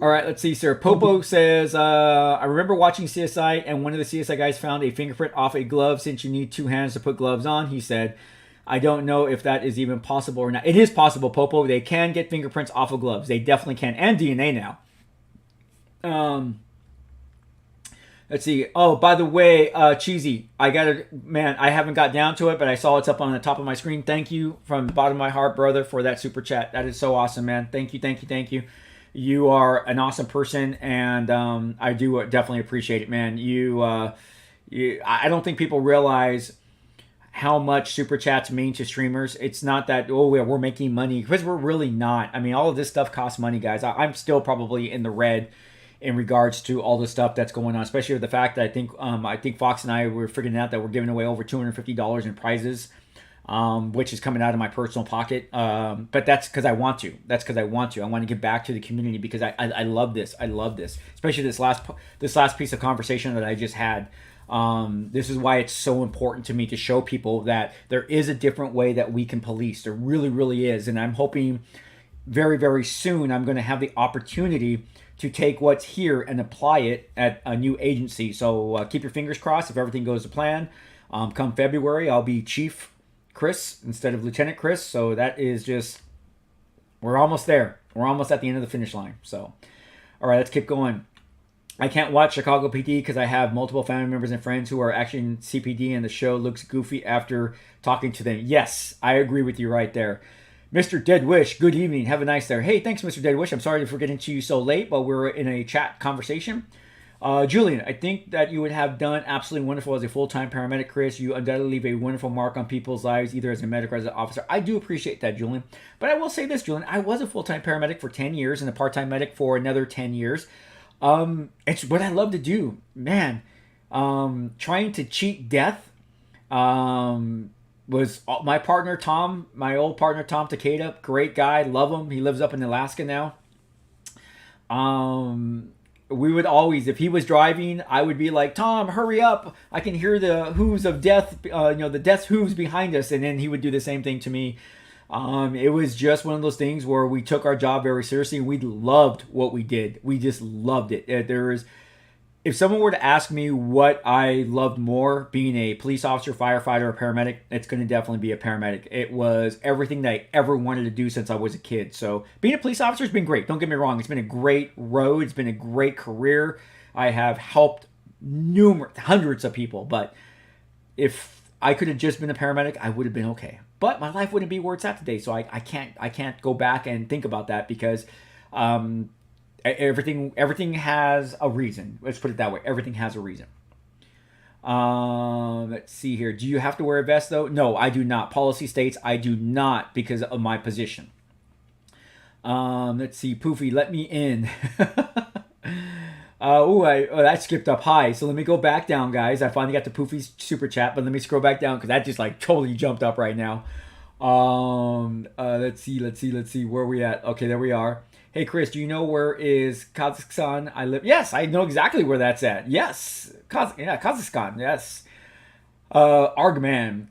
All right, let's see, sir. Popo says, I remember watching CSI, and one of the CSI guys found a fingerprint off a glove. Since you need two hands to put gloves on, he said, I don't know if that is even possible or not. It is possible, Popo. They can get fingerprints off of gloves. They definitely can. And DNA now. Let's see. Oh, by the way, Cheesy, I haven't got down to it, but I saw it's up on the top of my screen. Thank you from the bottom of my heart, brother, for that super chat. That is so awesome, man. Thank you. You are an awesome person, and I do definitely appreciate it, man. I don't think people realize how much super chats mean to streamers. It's not that, we're making money, because we're really not. I mean, all of this stuff costs money, guys. I'm still probably in the red in regards to all the stuff that's going on, especially with the fact that I think Fox and I were figuring out that we're giving away over $250 in prizes, which is coming out of my personal pocket. But that's because I want to. I want to give back to the community, because I love this. I love this, especially this last piece of conversation that I just had. This is why it's so important to me to show people that there is a different way that we can police. There really, really is. And I'm hoping very, very soon I'm going to have the opportunity to take what's here and apply it at a new agency. So keep your fingers crossed if everything goes to plan. Come February, I'll be Chief Chris instead of Lieutenant Chris. So that is just, we're almost there. We're almost at the end of the finish line. So, all right, let's keep going. I can't watch Chicago PD because I have multiple family members and friends who are actually in CPD, and the show looks goofy after talking to them. Yes, I agree with you right there. Mr. Dead Wish, good evening. Have a nice there. Hey, thanks, Mr. Dead Wish. I'm sorry for getting to you so late, but we're in a chat conversation. Julian, I think that you would have done absolutely wonderful as a full-time paramedic, Chris. You undoubtedly leave a wonderful mark on people's lives, either as a medic or as an officer. I do appreciate that, Julian. But I will say this, Julian. I was a full-time paramedic for 10 years and a part-time medic for another 10 years. It's what I love to do. Man, trying to cheat death was my partner, Tom, my old partner, Tom Takeda. Great guy. Love him. He lives up in Alaska now. We would always, if he was driving, I would be like, Tom, hurry up. I can hear the hooves of death, the death's hooves behind us. And then he would do the same thing to me. It was just one of those things where we took our job very seriously. We loved what we did. We just loved it. If someone were to ask me what I loved more, being a police officer, firefighter, or paramedic, it's going to definitely be a paramedic. It was everything that I ever wanted to do since I was a kid. So being a police officer has been great. Don't get me wrong. It's been a great road. It's been a great career. I have helped hundreds of people. But if I could have just been a paramedic, I would have been okay. But my life wouldn't be where it's at today. So I can't go back and think about that because everything has a reason. Let's put it that way. Everything has a reason. Let's see here. Do you have to wear a vest though? No, I do not. Policy states I do not because of my position. Let's see. Poofy, let me in. That skipped up high. So let me go back down, guys. I finally got the Poofy's super chat, but let me scroll back down because that just like totally jumped up right now. Let's see. Where are we at? Okay, there we are. Hey, Chris, do you know where is Kazakhstan? I live. Yes, I know exactly where that's at. Yes. Kazakhstan. Yes. Argman.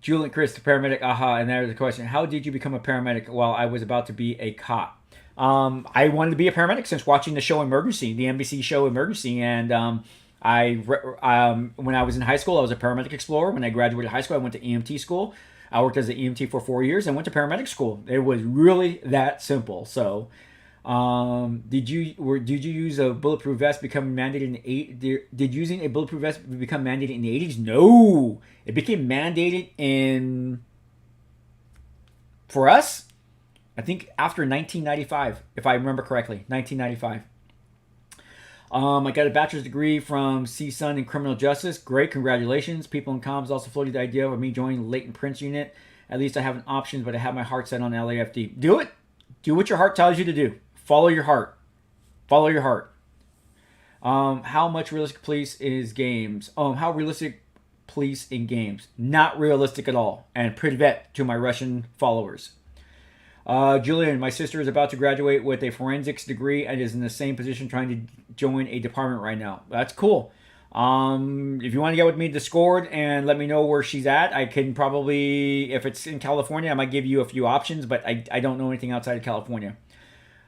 Julian, Chris, the paramedic. Aha. And there's a question. How did you become a paramedic while I was about to be a cop? I wanted to be a paramedic since watching the show Emergency, the NBC show Emergency. And when I was in high school, I was a paramedic explorer. When I graduated high school, I went to EMT school. I worked as an EMT for 4 years and went to paramedic school. It was really that simple. So... did you use a bulletproof vest become mandated in the did using a bulletproof vest become mandated in the 80s? No, it became mandated for us, I think after 1995, if I remember correctly. 1995. I got a bachelor's degree from CSUN in criminal justice. Great, congratulations. People in comms also floated the idea of me joining the Leighton Prince unit. At least I have an option, but I have my heart set on LAFD. Do it. Do what your heart tells you to do. Follow your heart. Follow your heart. How much realistic police is games? How realistic police in games? Not realistic at all. And privet to my Russian followers. Julian, my sister is about to graduate with a forensics degree and is in the same position trying to join a department right now. That's cool. If you want to get with me to Discord and let me know where she's at, I can probably, if it's in California, I might give you a few options, but I don't know anything outside of California.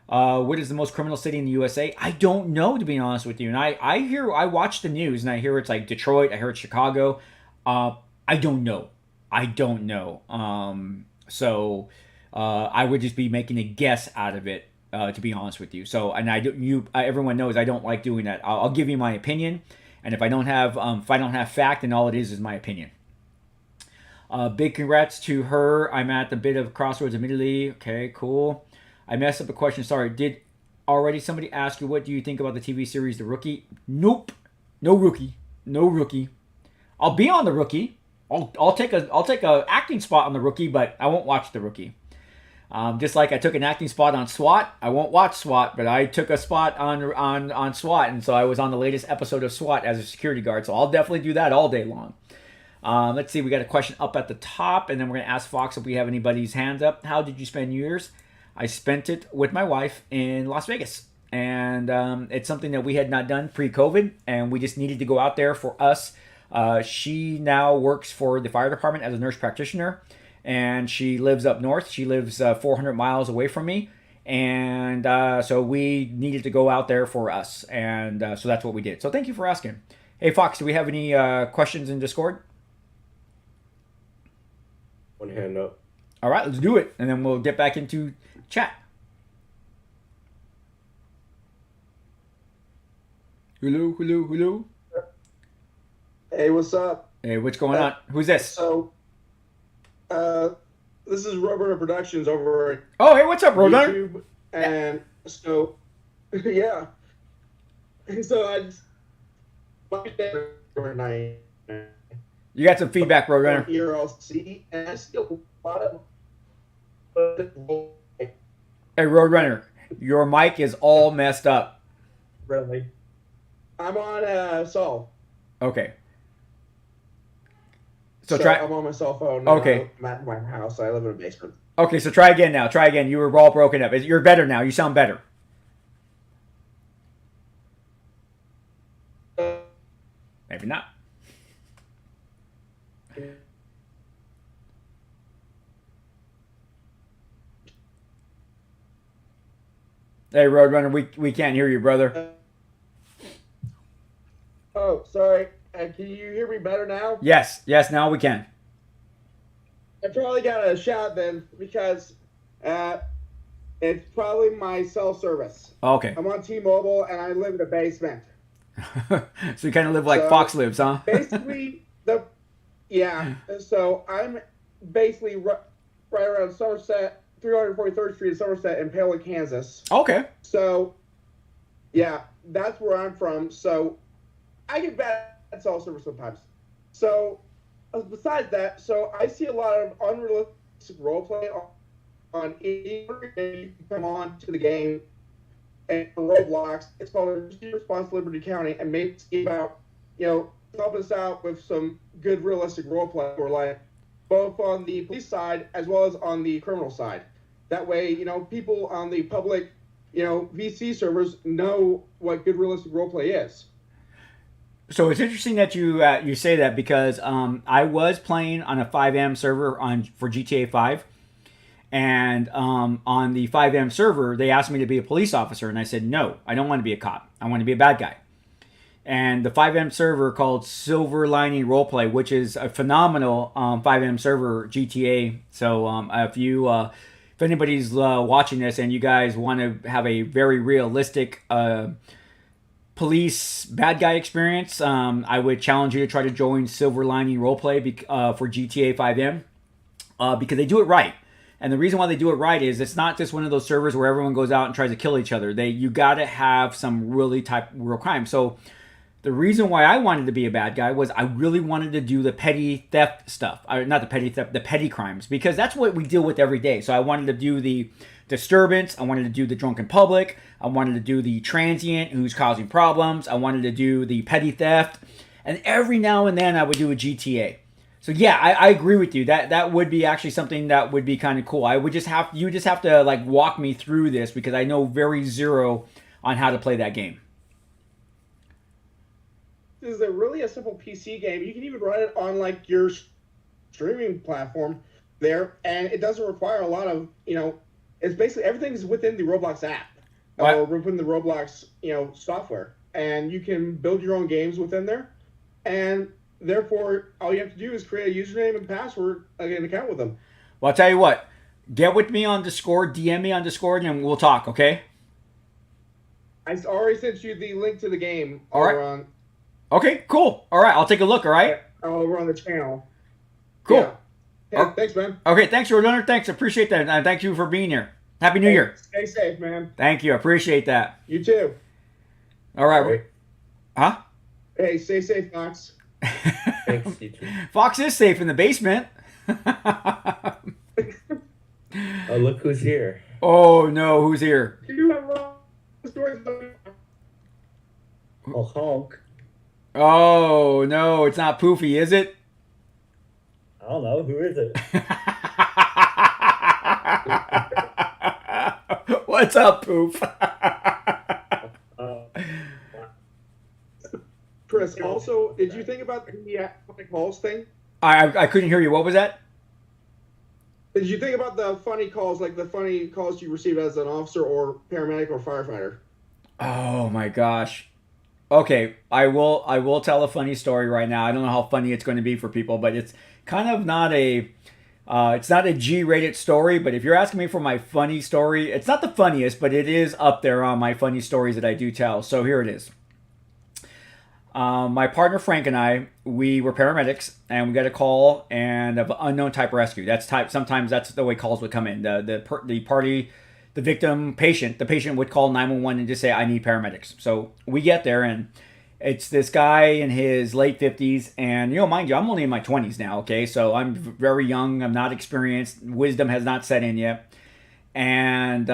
What is the most criminal city in the USA? I don't know, to be honest with you. And I watch the news and I hear it's like Detroit, I hear it's Chicago. I don't know. So I would just be making a guess out of it, to be honest with you. So, and everyone knows I don't like doing that. I'll give you my opinion. And if I don't have fact, then all it is my opinion. Big congrats to her. I'm at the bit of crossroads immediately. Okay, cool. I messed up a question. Sorry. Did already somebody ask you what do you think about the TV series The Rookie? Nope. No Rookie. I'll be on The Rookie. I'll take a acting spot on The Rookie, but I won't watch The Rookie. Just like I took an acting spot on SWAT, I won't watch SWAT, but I took a spot on SWAT, and so I was on the latest episode of SWAT as a security guard. So I'll definitely do that all day long. Let's see, we got a question up at the top, and then we're gonna ask Fox if we have anybody's hands up. How did you spend New Year's? I spent it with my wife in Las Vegas, and it's something that we had not done pre-COVID, and we just needed to go out there for us. She now works for the fire department as a nurse practitioner, and she lives up north. She lives 400 miles away from me, and so we needed to go out there for us, and so that's what we did. So thank you for asking. Hey, Fox, do we have any questions in Discord? One hand up. All right, let's do it, and then we'll get back into chat. Hello. Hey, what's up? Hey, what's going on? Who's this? So, this is Roadrunner Productions over Oh, hey, what's up, Roadrunner? YouTube, and so, yeah. So my favorite Fortnite. You got some feedback, Roadrunner. ERLC, and I still a lot of. Hey, Roadrunner, your mic is all messed up. Really? I'm on Sol. Okay. So try. I'm on my cell phone. Okay. I'm at my house. I live in a basement. Okay, so try again now. Try again. You were all broken up. You're better now. You sound better. Maybe not. Hey, Roadrunner, we can't hear you, brother. Oh, sorry. Can you hear me better now? Yes, now we can. I probably got a shout then because it's probably my cell service. Okay. I'm on T-Mobile and I live in a basement. So you kind of live like Fox lives, huh? Basically, so I'm basically right around Somerset, 343rd Street in Somerset in Paola, Kansas. Okay. So, yeah, that's where I'm from. So I get bad cell service sometimes. So besides that, so I see a lot of unrealistic roleplay on any you can come on to the game and Roblox. It's called Emergency Response Liberty County, and maybe about help us out with some good realistic roleplay, or like both on the police side as well as on the criminal side. That way, people on the public, VC servers know what good realistic roleplay is. So it's interesting that you say that, because I was playing on a 5M server for GTA 5, and on the 5M server they asked me to be a police officer, and I said no, I don't want to be a cop. I want to be a bad guy. And the 5M server called Silver Lining Roleplay, which is a phenomenal 5M server GTA. So if anybody's watching this and you guys want to have a very realistic police bad guy experience, I would challenge you to try to join Silver Lining Roleplay for GTA 5M, because they do it right. And the reason why they do it right is it's not just one of those servers where everyone goes out and tries to kill each other. You got to have some really real crime. So the reason why I wanted to be a bad guy was I really wanted to do the petty theft stuff. Not the petty theft, the petty crimes, because that's what we deal with every day. So I wanted to do the disturbance. I wanted to do the drunken public. I wanted to do the transient who's causing problems. I wanted to do the petty theft. And every now and then I would do a GTA. So yeah, I agree with you. That would be actually something that would be kind of cool. You just have to like walk me through this, because I know very zero on how to play that game. This is really a simple PC game. You can even run it on like your streaming platform there, and it doesn't require a lot of, it's basically everything's within the Roblox app. What? Or within the Roblox, software. And you can build your own games within there. And therefore, all you have to do is create a username and password, an account with them. Well, I'll tell you what. Get with me on Discord, DM me on Discord, and we'll talk, okay? I already sent you the link to the game. All right. Okay, cool. All right, I'll take a look, all right? Over on the channel. Cool. Yeah, thanks, man. Okay, thanks, Roadrunner. Thanks, appreciate that. And thank you for being here. Happy New Year. Stay safe, man. Thank you, I appreciate that. You too. All right. Huh? Hey, stay safe, Fox. Thanks, you too. Fox is safe in the basement. Oh, look who's here. Oh, no, who's here? You have wrong stories. Oh, honk. Oh, no, it's not Poofy, is it? I don't know. Who is it? What's up, Poof? Chris, also, did you think about the funny calls thing? I couldn't hear you. What was that? Did you think about the funny calls, like the funny calls you received as an officer or paramedic or firefighter? Oh, my gosh. Okay, I will tell a funny story right now. I don't know how funny it's going to be for people, but it's kind of not it's not a G-rated story. But if you're asking me for my funny story, it's not the funniest, but it is up there on my funny stories that I do tell. So here it is. My partner Frank and I, we were paramedics, and we got a call and of unknown type rescue. Sometimes that's the way calls would come in. The victim, the patient would call 911 and just say, I need paramedics. So we get there, and It's this guy in his late 50s, and mind you, I'm only in my 20s now. Okay, so I'm very young. I'm not experienced. Wisdom has not set in yet, and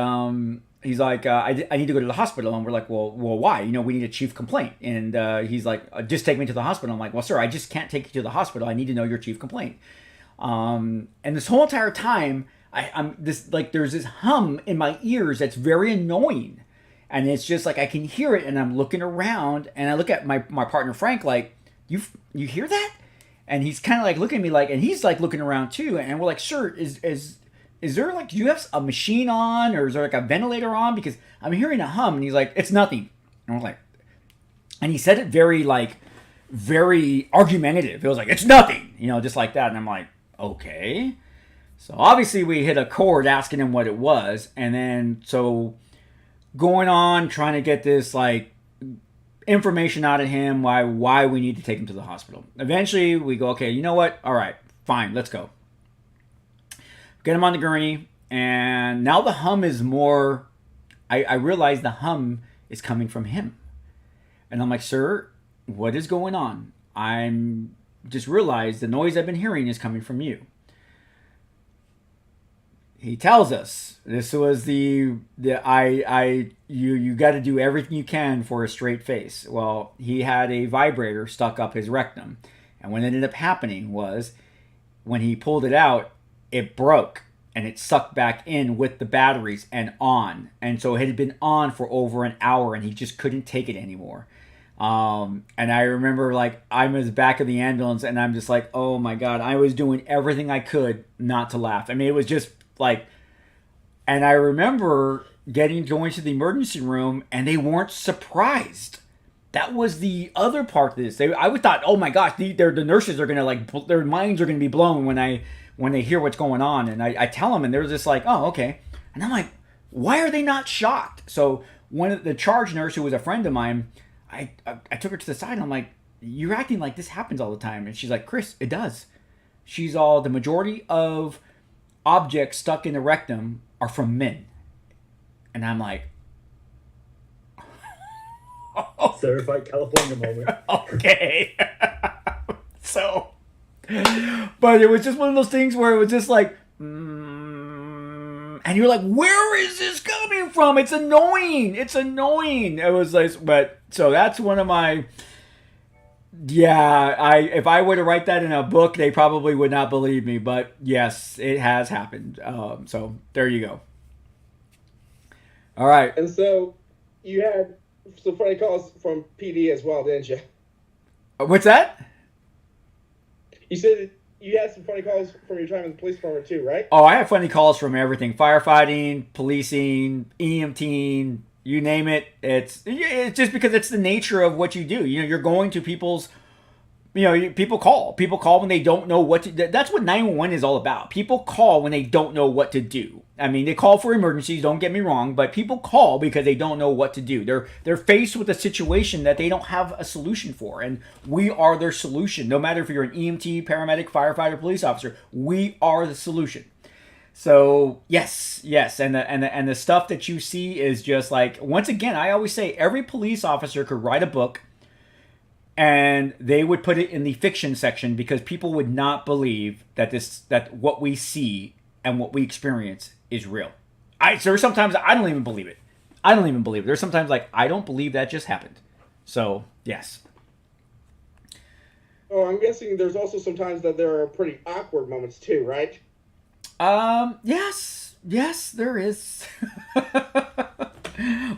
he's like, I need to go to the hospital. And we're like, well, why? We need a chief complaint. And he's like, just take me to the hospital. I'm like, well, sir, I just can't take you to the hospital. I need to know your chief complaint. And this whole entire time, there's this hum in my ears that's very annoying. And it's just like, I can hear it, and I'm looking around, and I look at my partner, Frank, like, you hear that? And he's kind of like looking at me like, and he's like looking around too. And we're like, sir, is there like, do you have a machine on, or is there like a ventilator on? Because I'm hearing a hum. And he's like, it's nothing. And we're like, and he said it very argumentative. It was like, it's nothing, just like that. And I'm like, okay. So obviously we hit a chord asking him what it was. And then, so going on, trying to get this like information out of him, why we need to take him to the hospital. Eventually we go, okay, you know what? All right, fine, let's go. Get him on the gurney, and now the hum is more, I realize the hum is coming from him. And I'm like, sir, what is going on? I'm just realized the noise I've been hearing is coming from you. He tells us this was you got to do everything you can for a straight face. Well, he had a vibrator stuck up his rectum, and what ended up happening was when he pulled it out, it broke, and it sucked back in with the batteries and on. And so it had been on for over an hour, and he just couldn't take it anymore. And I remember, like, I'm in the back of the ambulance, and I'm just like, oh my God, I was doing everything I could not to laugh. I mean, it was just like, and I remember going to the emergency room, and they weren't surprised. That was the other part of this. I thought, oh my gosh, the nurses are going to, their minds are going to be blown when they hear what's going on. And I tell them, and they're just like, oh, okay. And I'm like, why are they not shocked? So one of the charge nurse, who was a friend of mine, I took her to the side, and I'm like, you're acting like this happens all the time. And she's like, Chris, it does. The majority of objects stuck in the rectum are from men. And I'm like, Certified California moment. Okay. So, but it was just one of those things where it was just like, and you're like, where is this coming from? It's annoying. It was like, but so that's one of my, if I were to write that in a book, they probably would not believe me, but yes, it has happened. So there you go. All right. And so you had some funny calls from PD as well, didn't you? What's that? You said you had some funny calls from your time in the police department too, right? Oh, I have funny calls from everything: firefighting, policing, EMTing, you name it. It's just because it's the nature of what you do. You're going to people's. People call. People call when they don't know what to do. That's what 911 is all about. People call when they don't know what to do. I mean, they call for emergencies, don't get me wrong, but people call because they don't know what to do. They're faced with a situation that they don't have a solution for, and we are their solution. No matter if you're an EMT, paramedic, firefighter, police officer, we are the solution. So, yes, and the stuff that you see is just like, once again, I always say every police officer could write a book, and they would put it in the fiction section because people would not believe that what we see and what we experience is real. There's sometimes I don't even believe it. There's sometimes like, I don't believe that just happened. So, yes. Oh, I'm guessing there's also sometimes that there are pretty awkward moments too, right? Yes, there is.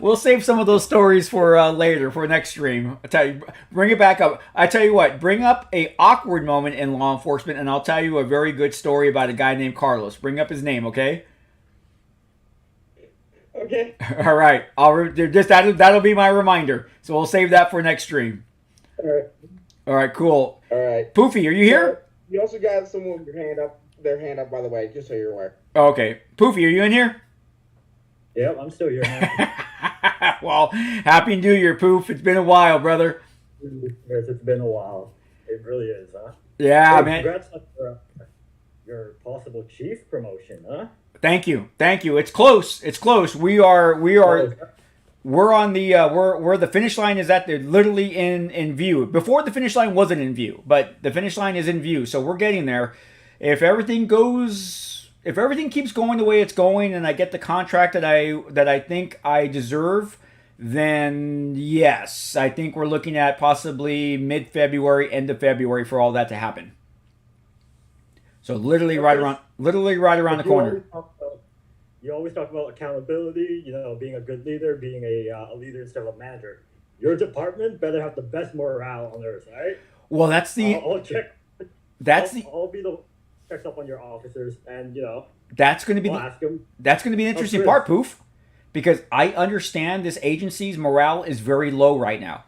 We'll save some of those stories for later, for next stream. I tell you, bring it back up. I tell you what, bring up a awkward moment in law enforcement, and I'll tell you a very good story about a guy named Carlos. Bring up his name, okay? Okay. All right. That'll be my reminder. So we'll save that for next stream. All right. Cool. All right. Poofy, are you here? You also got someone with their hand up, by the way, just so you're aware. Okay. Poofy, are you in here? Yep, I'm still here. Well, happy New Year, Poof. It's been a while, brother. Yes, it's been a while. It really is, huh? Yeah, hey, man. Congrats on your possible chief promotion, huh? Thank you. It's close. We are. we're on the where the finish line is at. They're literally in view. Before the finish line wasn't in view, but the finish line is in view. So we're getting there. If everything keeps going the way it's going, and I get the contract that I think I deserve, then yes, I think we're looking at possibly mid-February, end of February for all that to happen. So literally right around the corner. You always talk about accountability, being a good leader, being a leader instead of a manager. Your department better have the best morale on earth, right? Well, that's the. I'll check. I'll be the checks up on your officers, and that's going to be ask them. That's going to be an interesting part, Poof, because I understand this agency's morale is very low right now.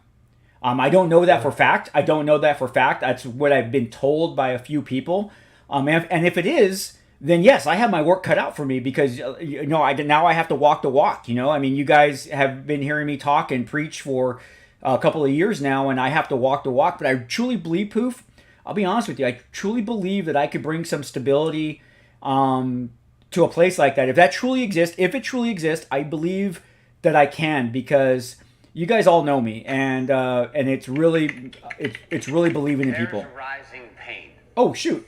I don't know that for fact. That's what I've been told by a few people. And if it is, then yes, I have my work cut out for me because now I have to walk the walk. I mean, you guys have been hearing me talk and preach for a couple of years now, and I have to walk the walk. But I truly believe, Poof, I'll be honest with you, I truly believe that I could bring some stability to a place like that. If it truly exists, I believe that I can, because you guys all know me, and it's really believing in people. There's rising pain. Oh shoot.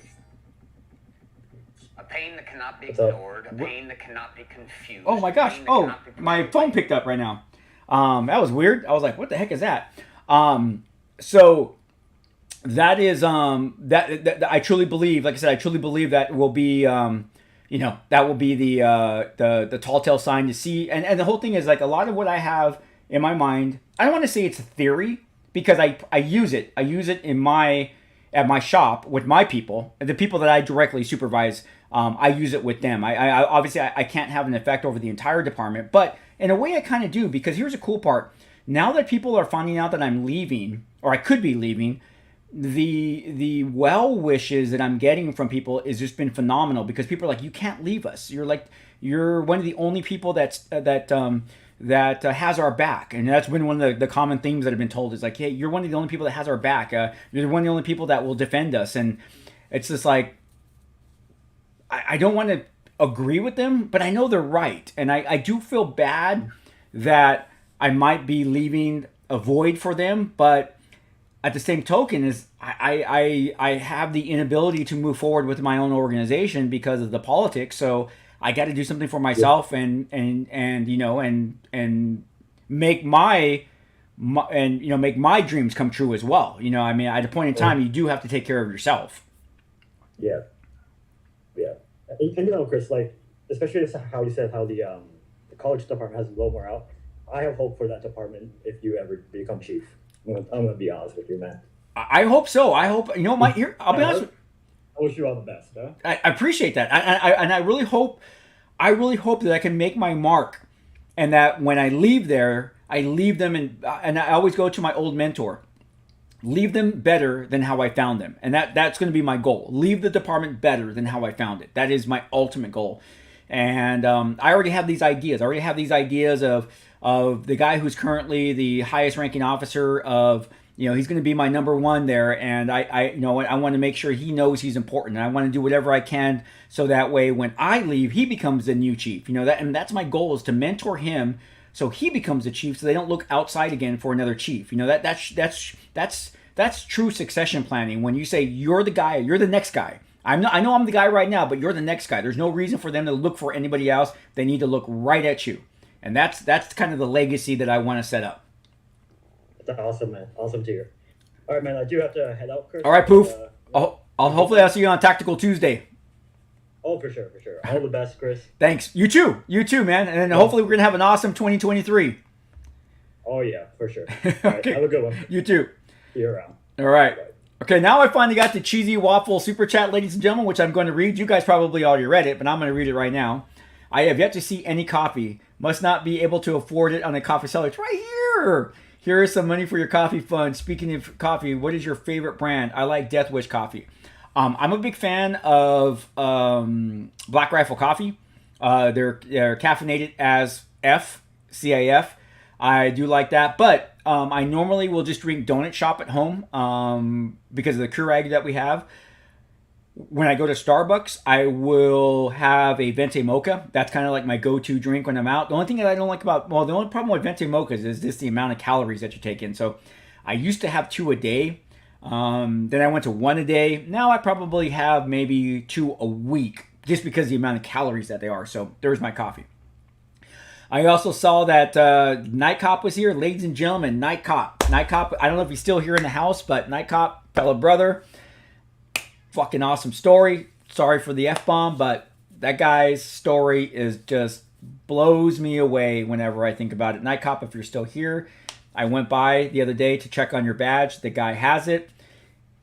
A pain that cannot be ignored, a pain that cannot be confused. Oh my gosh. Oh, my phone picked up right now. That was weird. I was like, what the heck is that? So that is that I truly believe, like I said, I truly believe that will be that will be the tall tale sign to see. And the whole thing is, like, a lot of what I have in my mind, I don't want to say it's a theory, because I use it. I use it at my shop with my people, the people that I directly supervise. I use it with them. I obviously I can't have an effect over the entire department, but in a way I kind of do, because here's a cool part. Now that people are finding out that I'm leaving, or I could be leaving, the well wishes that I'm getting from people has just been phenomenal, because people are like, you can't leave us. You're one of the only people that has our back. And that's been one of the common themes that have been told, is like, hey, you're one of the only people that has our back. You're one of the only people that will defend us. And it's just like, I don't want to agree with them, but I know they're right. And I do feel bad that I might be leaving a void for them, but at the same token is I have the inability to move forward with my own organization because of the politics. So I got to do something for myself, and make my dreams come true as well. I mean, at a point in time, you do have to take care of yourself. Yeah. And Chris, like, especially how you said how the college department has low morale. I have hope for that department if you ever become chief. I'm gonna be honest with you, man. I hope so. I hope I'll be honest. I wish you all the best. Huh? I appreciate that. I really hope that I can make my mark, and that when I leave there, I leave them and I always go to my old mentor. Leave them better than how I found them. And that's going to be my goal. Leave the department better than how I found it. That is my ultimate goal. And I already have these ideas. Of the guy who's currently the highest ranking officer of, he's going to be my number one there. And I want to make sure he knows he's important. And I want to do whatever I can so that way when I leave, he becomes the new chief. And that's my goal, is to mentor him so he becomes the chief, so they don't look outside again for another chief. That's true succession planning. When you say you're the guy, you're the next guy. I know I'm the guy right now, but you're the next guy. There's no reason for them to look for anybody else. They need to look right at you. And that's kind of the legacy that I want to set up. That's awesome, man. Awesome to hear. All right, man. I do have to head out, Chris. All right, Poof. Hopefully I'll see you on Tactical Tuesday. Oh, for sure. All the best, Chris. Thanks. You too, man. And then hopefully we're going to have an awesome 2023. Oh, yeah, for sure. All right, have a good one. You too. See you around. All right. Okay, now I finally got the Cheesy Waffle Super Chat, ladies and gentlemen, which I'm going to read. You guys probably already read it, but I'm going to read it right now. I have yet to see any coffee. Must not be able to afford it on a coffee seller. It's right here. Here is some money for your coffee fund. Speaking of coffee, what is your favorite brand? I like Death Wish coffee. I'm a big fan of Black Rifle coffee. They're caffeinated as CAF. I do like that, but I normally will just drink Donut Shop at home because of the Keurig that we have. when I go to Starbucks, I will have a Venti Mocha. That's kind of like my go-to drink when I'm out. The only thing that I don't like about, well, the only problem with Venti Mochas is just the amount of calories that you take in. So I used to have 2 a day. Then I went to 1 a day. Now I probably have maybe 2 a week just because of the amount of calories that they are. So there's my coffee. I also saw that Night Cop was here. Ladies and gentlemen, Night Cop. Night Cop, I don't know if he's still here in the house, but Night Cop, fellow brother. Fucking awesome story. Sorry for the F-bomb, but that guy's story is just blows me away whenever I think about it. Night Cop, if you're still here, I went by the other day to check on your badge. The guy has it.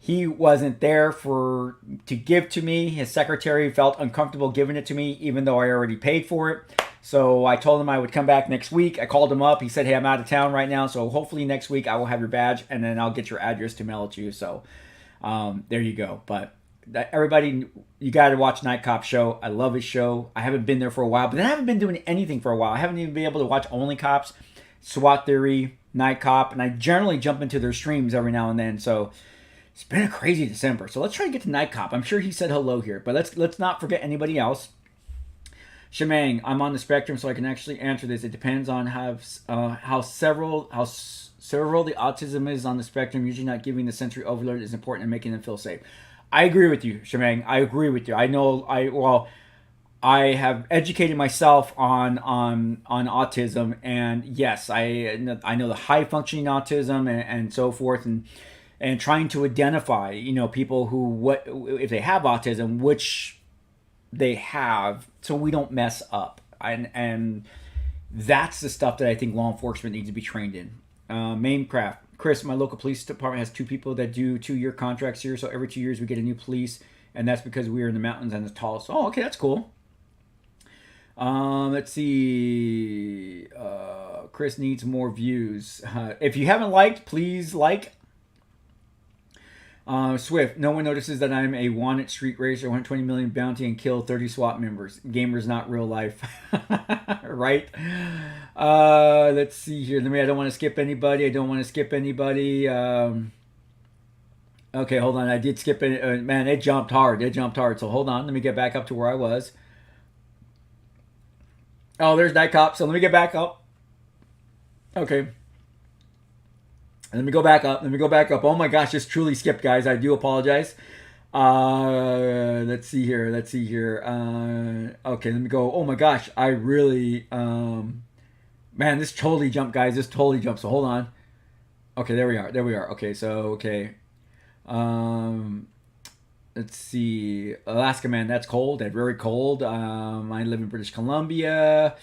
He wasn't there to give to me. His secretary felt uncomfortable giving it to me, even though I already paid for it. So I told him I would come back next week. I called him up. He said, hey, I'm out of town right now. So hopefully next week I will have your badge, and then I'll get your address to mail it to you. So there you go. But everybody, you got to watch Night Cop show. I love his show. I haven't been there for a while, but then I haven't been doing anything for a while. I haven't even been able to watch Only Cops, SWAT Theory, Night Cop, and I generally jump into their streams every now and then. So it's been a crazy December. So let's try to get to Night Cop. I'm sure he said hello here, but let's not forget anybody else. Shamang, I'm on the spectrum, so I can actually answer this. It depends on how several the autism is on the spectrum. Usually not giving the sensory overload is important and making them feel safe. I agree with you, Shamang. I agree with you. I have educated myself on autism, and yes, I know the high functioning autism and so forth, and trying to identify, people who if they have autism, which they have, so we don't mess up, and that's the stuff that I think law enforcement needs to be trained in. Maincraft. Chris, my local police department has 2 people that do 2-year contracts here, so every 2 years we get a new police, and that's because we are in the mountains and it's tall. So, okay, that's cool. Let's see. Chris needs more views. If you haven't liked, please like. Swift, no one notices that I'm a wanted street racer, 120 million bounty, and kill 30 SWAT members. Gamers, not real life. Right? Let's see here. I don't want to skip anybody. Okay, hold on. I did skip it. Man, it jumped hard. So hold on. Let me get back up to where I was. Oh, there's Night Cop. So let me get back up. Okay. Let me go back up. Oh my gosh, just truly skipped, guys. I do apologize. Let's see here. Okay, let me go. Oh my gosh, I really... man, this totally jumped, guys. So hold on. Okay, there we are. Okay, so, okay. Let's see. Alaska, man, that's cold. That's very cold. I live in British Columbia.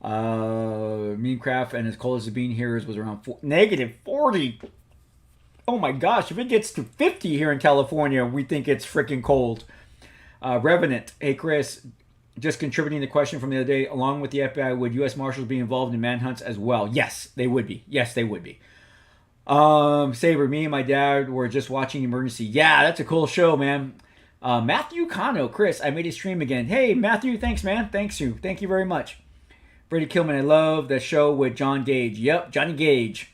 Minecraft, and as cold as the bean here was around -40. Oh my gosh, if it gets to 50 here in California, we think it's freaking cold. Revenant, hey Chris, just contributing the question from the other day, along with the FBI, would U.S. Marshals be involved in manhunts as well? Yes, they would be. Saber, me and my dad were just watching Emergency. Yeah, that's a cool show, man. Matthew Kano, Chris, I made a stream again. Hey, Matthew, thanks, man. Thank you very much. Brady Kilman, I love the show with John Gage. Yep, Johnny Gage.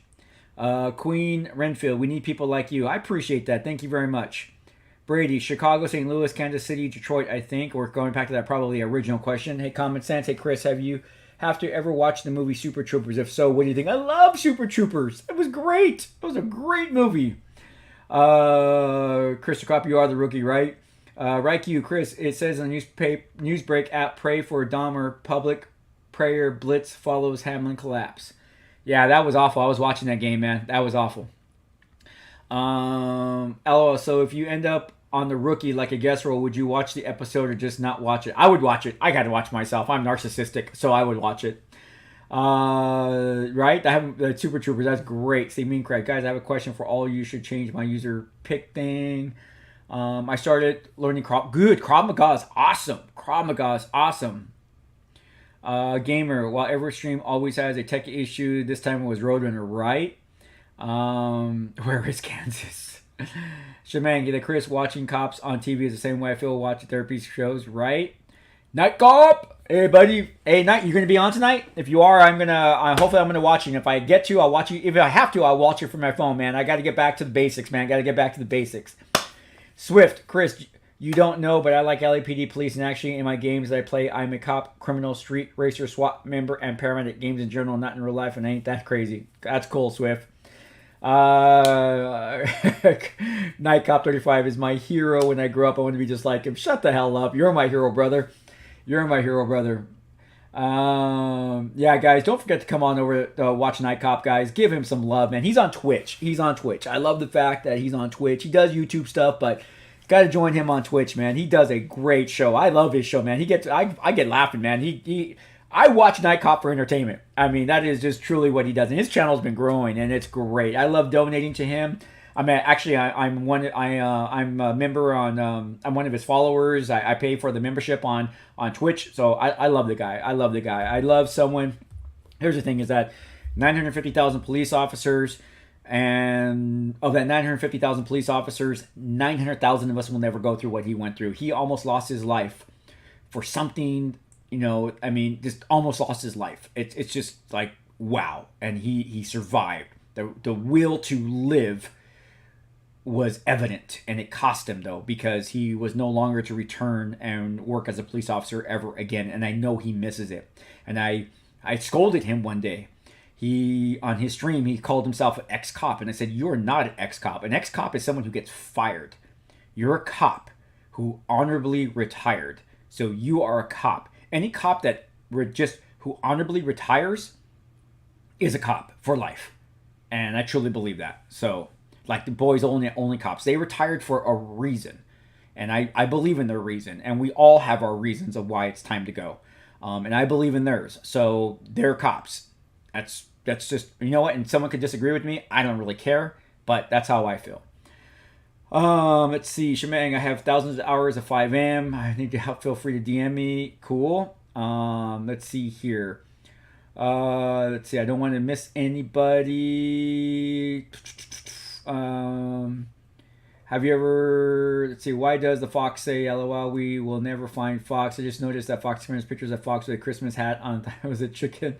Queen Renfield, we need people like you. I appreciate that. Thank you very much. Brady, Chicago, St. Louis, Kansas City, Detroit, I think. We're going back to that probably original question. Hey, Common Sense. Hey, Chris, have you ever watched the movie Super Troopers? If so, what do you think? I love Super Troopers. It was great. It was a great movie. Chris Cop, you are the rookie, right? Raikou, Chris, it says on the Newsbreak app, pray for Dahmer, public prayer blitz follows Hamlin collapse. Yeah, that was awful. I was watching that game, man. That was awful. LOL, so if you end up on the rookie like a guest role, would you watch the episode or just not watch it? I would watch it. I got to watch myself. I'm narcissistic, so I would watch it. Right? I have Super Troopers. That's great. Steve Mean Craig. Guys, I have a question for all you. Should change my user pick thing. I started learning Krav Maga is awesome. Gamer, while every stream always has a tech issue, this time it was Roadrunner, right? Where is Kansas? Shamang, the Chris watching cops on TV is the same way I feel watching therapy shows, right? Night Cop! Hey, buddy. Hey, Night, you going to be on tonight? If you are, hopefully I'm going to watch you. And if I get to, I'll watch you. If I have to, I'll watch you from my phone, man. I got to get back to the basics, man. Swift, Chris, You don't know, but I like LAPD police, and actually in my games that I play, I'm a cop, criminal, street racer, SWAT member, and paramedic. Games in general, not in real life, and I ain't that crazy. That's cool, Swift. Night Cop 35 is my hero. When I grew up, I wanted to be just like him. Shut the hell up. You're my hero, brother. You're my hero, brother. Yeah, guys, don't forget to come on over to watch Night Cop, guys. Give him some love, man. He's on Twitch. I love the fact that he's on Twitch. He does YouTube stuff, but got to join him on Twitch, man. He does a great show. I love his show, man. I get laughing, man. I watch Night Cop for entertainment. I mean, that is just truly what he does, and his channel's been growing, and it's great. I love donating to him. I'm a member on. I'm one of his followers. I pay for the membership on Twitch, so I love the guy. I love someone. Here's the thing: is that 950,000 police officers, and of that 950,000 police officers, 900,000 of us will never go through what he went through. He almost lost his life for something. I mean, just almost lost his life. It's just like, wow. And he survived. The will to live was evident, and it cost him, though, because he was no longer to return and work as a police officer ever again. And I know he misses it. And I scolded him one day. On his stream, he called himself an ex-cop. And I said, you're not an ex-cop. An ex-cop is someone who gets fired. You're a cop who honorably retired. So you are a cop. Any cop who honorably retires is a cop for life. And I truly believe that. So, like the boys only cops, they retired for a reason. And I believe in their reason. And we all have our reasons of why it's time to go. And I believe in theirs. So they're cops. That's just, you know what? And someone could disagree with me. I don't really care. But that's how I feel. Let's see, Shemang, I have thousands of hours of 5M. I need to help. Feel free to DM me. Cool. Let's see here. Let's see. I don't want to miss anybody. Have you ever? Let's see. Why does the fox say "LOL"? We will never find Fox. I just noticed that Fox sends pictures of Fox with a Christmas hat on. That was a chicken.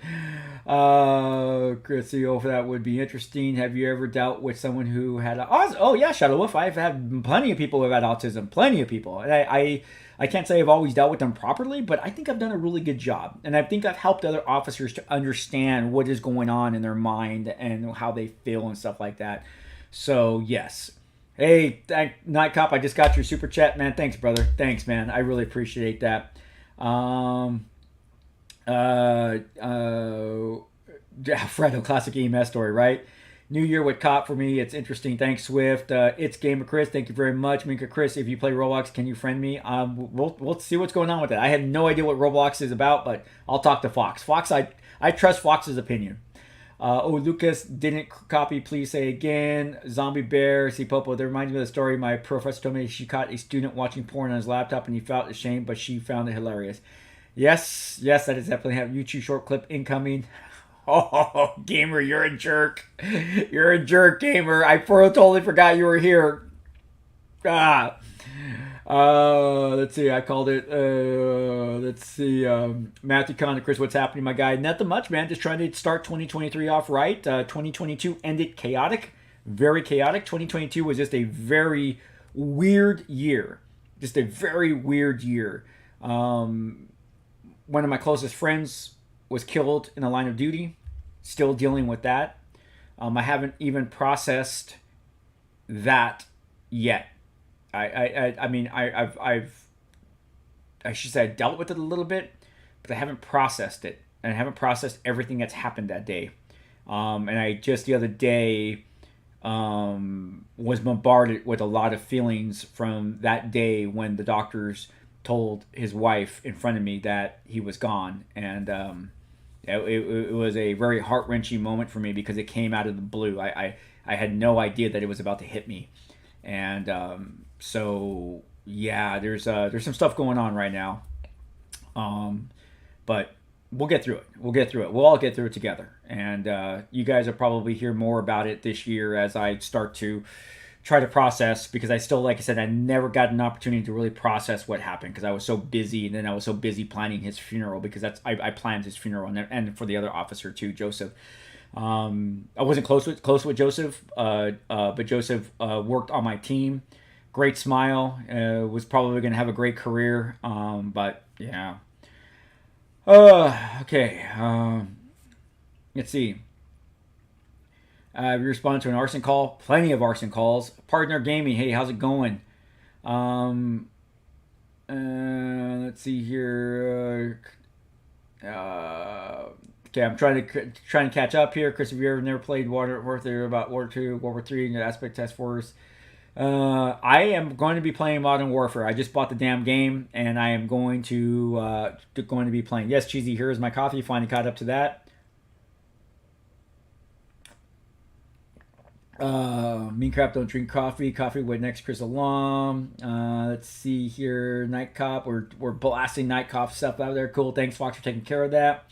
Let's see. Oh, that would be interesting. Have you ever dealt with someone who had? Oh yeah, Shadow Wolf. I've had plenty of people who have had autism. Plenty of people, and I can't say I've always dealt with them properly, but I think I've done a really good job, and I think I've helped other officers to understand what is going on in their mind and how they feel and stuff like that. So yes. Hey, Night Cop, I just got your super chat, man. Thanks, brother. Thanks, man. I really appreciate that. Fredo, classic EMS story, right? New Year with Cop for me. It's interesting. Thanks, Swift. It's Gamer Chris. Thank you very much. Minka Chris, if you play Roblox, can you friend me? We'll see what's going on with that. I have no idea what Roblox is about, but I'll talk to Fox. Fox, I trust Fox's opinion. Lucas didn't copy. Please say again. Zombie Bear, see Popo. That reminds me of the story. My professor told me she caught a student watching porn on his laptop and he felt ashamed, but she found it hilarious. Yes, that is definitely happening. YouTube short clip incoming. Oh, Gamer, you're a jerk. You're a jerk, Gamer. I totally forgot you were here. Let's see. I called it. Let's see. Matthew Conn, Chris, what's happening, my guy? Nothing much, man. Just trying to start 2023 off right. 2022 ended chaotic, very chaotic. 2022 was just a very weird year. Just a very weird year. One of my closest friends was killed in the line of duty. Still dealing with that. I haven't even processed that yet. I mean, I should say I dealt with it a little bit, but I haven't processed it, and I haven't processed everything that's happened that day. And I just the other day was bombarded with a lot of feelings from that day when the doctors told his wife in front of me that he was gone, and it was a very heart-wrenching moment for me because it came out of the blue. I had no idea that it was about to hit me, and so yeah, there's some stuff going on right now, but we'll get through it. We'll all get through it together, and you guys will probably hear more about it this year as I start to try to process, because I still, like I said, I never got an opportunity to really process what happened because I was so busy, and then I was so busy planning his funeral, because I planned his funeral, and for the other officer too, Joseph. I wasn't close with Joseph, but Joseph worked on my team great smile. Was probably going to have a great career. But yeah. Okay. Let's see. We responded to an arson call. Plenty of arson calls. Partner Gaming. Hey, how's it going? Let's see here. Okay, I'm trying to catch up here. Chris, have you ever never played Warfare about World War II, World War III, and the Aspect Task Force? I am going to be playing Modern Warfare. I just bought the damn game, and I am going to be playing. Yes, Cheesy, here is my coffee. Finally caught up to that. Meancrap don't drink coffee. Coffee with next Chris alum. Let's see here. Night Cop. We're blasting Night Cop stuff out there. Cool. Thanks, Fox, for taking care of that.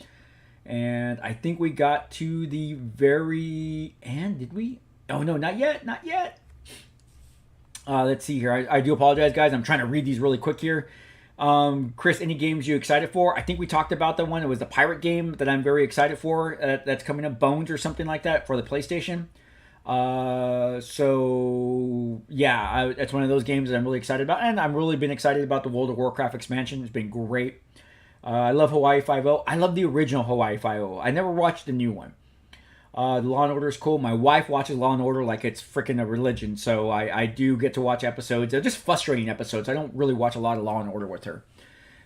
And I think we got to the very end. Did we? Oh no, not yet. Not yet. Let's see here. I do apologize, guys. I'm trying to read these really quick here. Chris, any games you excited for? I think we talked about the one. It was the pirate game that I'm very excited for. That's coming up, Bones or something like that for the PlayStation. So yeah, it's one of those games that I'm really excited about, and I've really been excited about the World of Warcraft expansion. It's been great. I love Hawaii Five-0. I love the original Hawaii Five-0. I never watched the new one. The Law and Order is cool. My wife watches Law and Order like it's freaking a religion, so I do get to watch episodes. They're just frustrating episodes. I don't really watch a lot of Law and Order with her.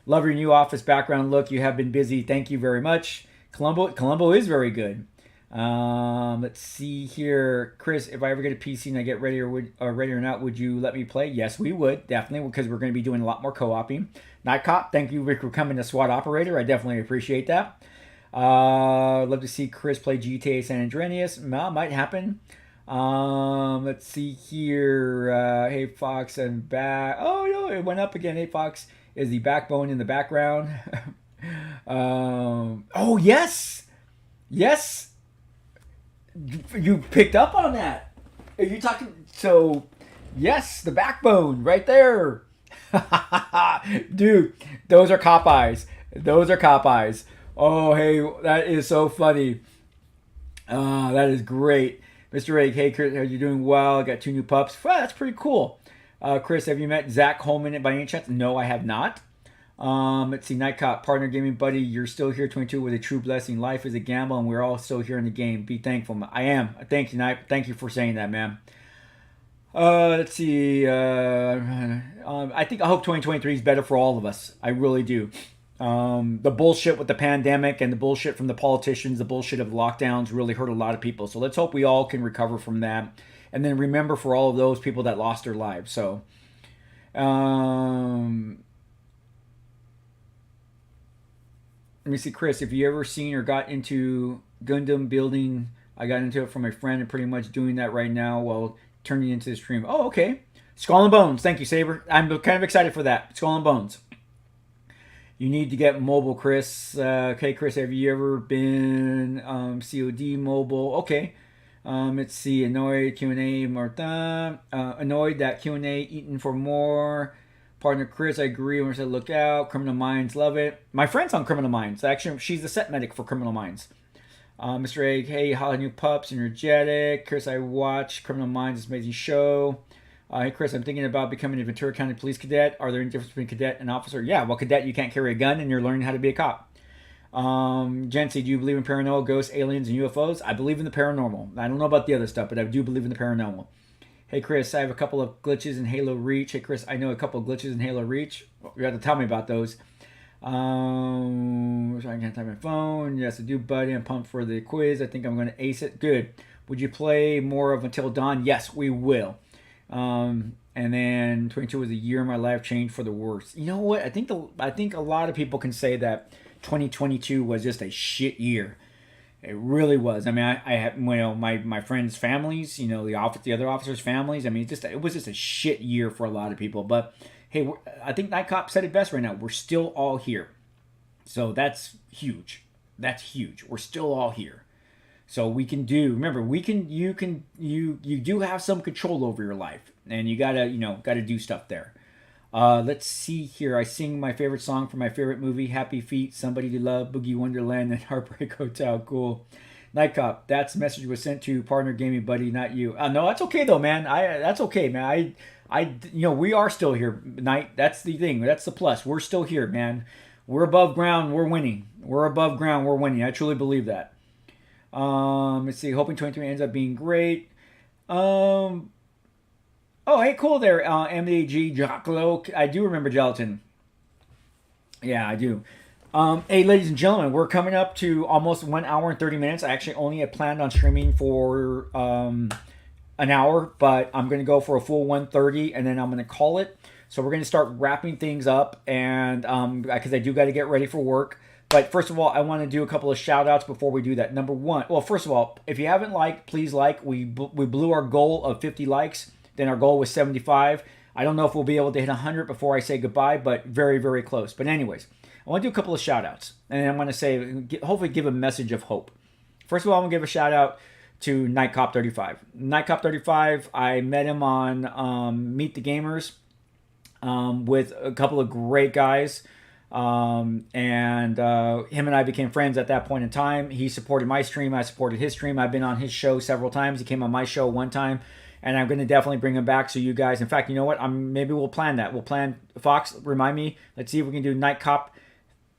Love your new office background look. You have been busy. Thank you very much. Columbo is very good. Let's see here, Chris. If I ever get a PC and I get ready or not, would you let me play? Yes, we would definitely, because we're going to be doing a lot more co-oping. Night Cop, thank you for coming to SWAT Operator. I definitely appreciate that. Love to see Chris play GTA San Andreas. Might happen. Let's see here. Hey Fox, I'm back. Oh no, it went up again. Hey Fox, is the backbone in the background? Oh yes. You picked up on that. Are you talking? So, yes, the backbone right there. Dude, those are cop eyes. Oh, hey, that is so funny. That is great. Mr. Egg, hey, Chris, are you doing well? I got 2 new pups. Wow, that's pretty cool. Chris, have you met Zach Holman by any chance? No, I have not. Let's see, Night Cop, partner gaming buddy, you're still here, 22, with a true blessing. Life is a gamble, and we're all still here in the game. Be thankful. I am. Thank you, Night. Thank you for saying that, man. Let's see. I hope 2023 is better for all of us. I really do. The bullshit with the pandemic and the bullshit from the politicians, the bullshit of lockdowns really hurt a lot of people. So let's hope we all can recover from that. And then remember for all of those people that lost their lives. So, let me see, Chris, if you ever seen or got into Gundam building, I got into it from my friend and pretty much doing that right now while turning into the stream. Oh, okay. Skull and Bones. Thank you, Saber. I'm kind of excited for that. Skull and Bones. You need to get mobile, Chris. Okay, Chris, have you ever been COD mobile? Okay. Let's see. Annoyed, Q&A, Martha. Annoyed that Q&A, eaten for more. Partner Chris, I agree. When I said look out, Criminal Minds, love it. My friend's on Criminal Minds. Actually, she's the set medic for Criminal Minds. Mr. Egg, hey, holly new pups, energetic. Chris, I watch Criminal Minds, this amazing show. Hey, Chris, I'm thinking about becoming a Ventura County Police Cadet. Are there any difference between cadet and officer? Yeah, well, cadet, you can't carry a gun, and you're learning how to be a cop. Jency, do you believe in paranormal, ghosts, aliens, and UFOs? I believe in the paranormal. I don't know about the other stuff, but I do believe in the paranormal. Hey Chris, I have a couple of glitches in Halo Reach. Hey Chris, I know a couple of glitches in Halo Reach. You have to tell me about those. I can't type my phone. Yes, I do, buddy. I'm pumped for the quiz. I think I'm going to ace it. Good. Would you play more of Until Dawn? Yes, we will. And then 22 was a year my life changed for the worse. You know what? I think a lot of people can say that 2022 was just a shit year. It really was. I mean, I had, my friends' families, the other officers' families. I mean, it was just a shit year for a lot of people. But hey, I think Night Cop said it best right now. We're still all here, so that's huge. That's huge. We're still all here, so we can do. Remember, you do have some control over your life, and you gotta do stuff there. Let's see here. I sing my favorite song from my favorite movie, Happy Feet, Somebody to Love, Boogie Wonderland, and Heartbreak Hotel. Cool. Night Cop, that message was sent to partner gaming buddy, not you. No, that's okay though, man. That's okay, man. We are still here, Knight. That's the thing. That's the plus. We're still here, man. We're above ground. We're winning. We're above ground. We're winning. I truly believe that. Let's see. Hoping 23 ends up being great. Oh, hey, cool there, MDG Jocklo. I do remember Gelatin. Yeah, I do. Hey, ladies and gentlemen, we're coming up to almost 1 hour and 30 minutes. I actually only had planned on streaming for an hour, but I'm going to go for a full 1:30, and then I'm going to call it. So we're going to start wrapping things up, and because I do got to get ready for work. But first of all, I want to do a couple of shout outs before we do that. Number one, well, first of all, if you haven't liked, please like. We blew our goal of 50 likes. Then our goal was 75. I don't know if we'll be able to hit 100 before I say goodbye, but very, very close. But anyways, I want to do a couple of shout outs. And I'm going to say, hopefully give a message of hope. First of all, I'm going to give a shout out to Nightcop35. Nightcop35, I met him on Meet the Gamers with a couple of great guys. Him and I became friends at that point in time. He supported my stream. I supported his stream. I've been on his show several times. He came on my show one time, and I'm going to definitely bring him back. So you guys, in fact, you know what? Maybe we'll plan that. We'll plan, Fox, remind me. Let's see if we can do Night Cop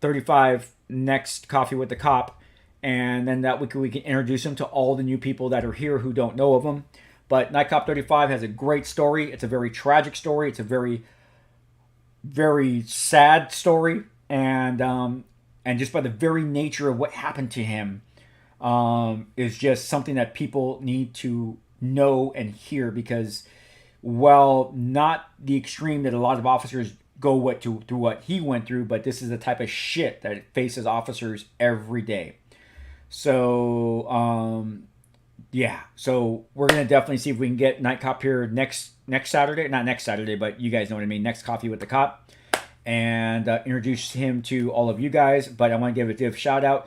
35 next Coffee with the Cop. And then that we can introduce him to all the new people that are here who don't know of him. But Night Cop 35 has a great story. It's a very tragic story. It's a very, very sad story. And just by the very nature of what happened to him is just something that people need to know and hear, because while not the extreme that a lot of officers go through what he went through, but this is the type of shit that faces officers every day. So yeah, so we're gonna definitely see if we can get Night Cop here next Saturday, not next Saturday, but you guys know what I mean, next Coffee with the Cop, and introduce him to all of you guys. But I want to give a div shout out.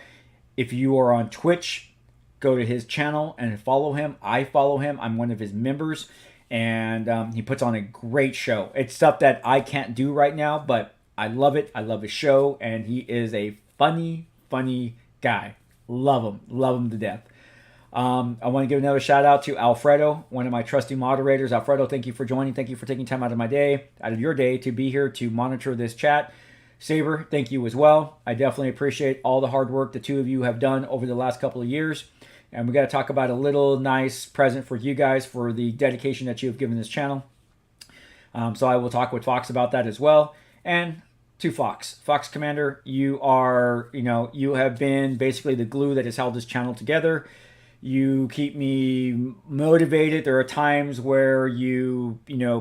If you are on Twitch, go to his channel and follow him. I follow him. I'm one of his members, and he puts on a great show. It's stuff that I can't do right now, but I love it. I love his show, and he is a funny guy. Love him to death. I want to give another shout out to Alfredo, one of my trusty moderators. Alfredo, thank you for joining. Thank you for taking time out of your day to be here to monitor this chat. Saber, thank you as well. I definitely appreciate all the hard work the two of you have done over the last couple of years. And we got to talk about a little nice present for you guys for the dedication that you have given this channel. So I will talk with Fox about that as well. And to Fox Commander, you have been basically the glue that has held this channel together. You keep me motivated. There are times where you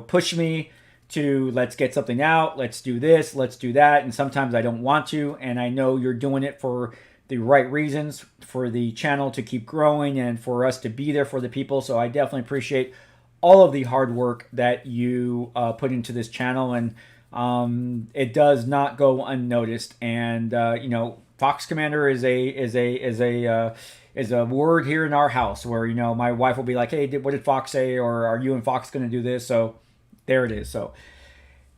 push me to, let's get something out, let's do this, let's do that, and sometimes I don't want to, and I know you're doing it for the right reasons, for the channel to keep growing and for us to be there for the people. So I definitely appreciate all of the hard work that you put into this channel, and it does not go unnoticed. And Fox Commander is a word here in our house where my wife will be like, hey, what did Fox say, or are you and Fox going to do this? So there it is. So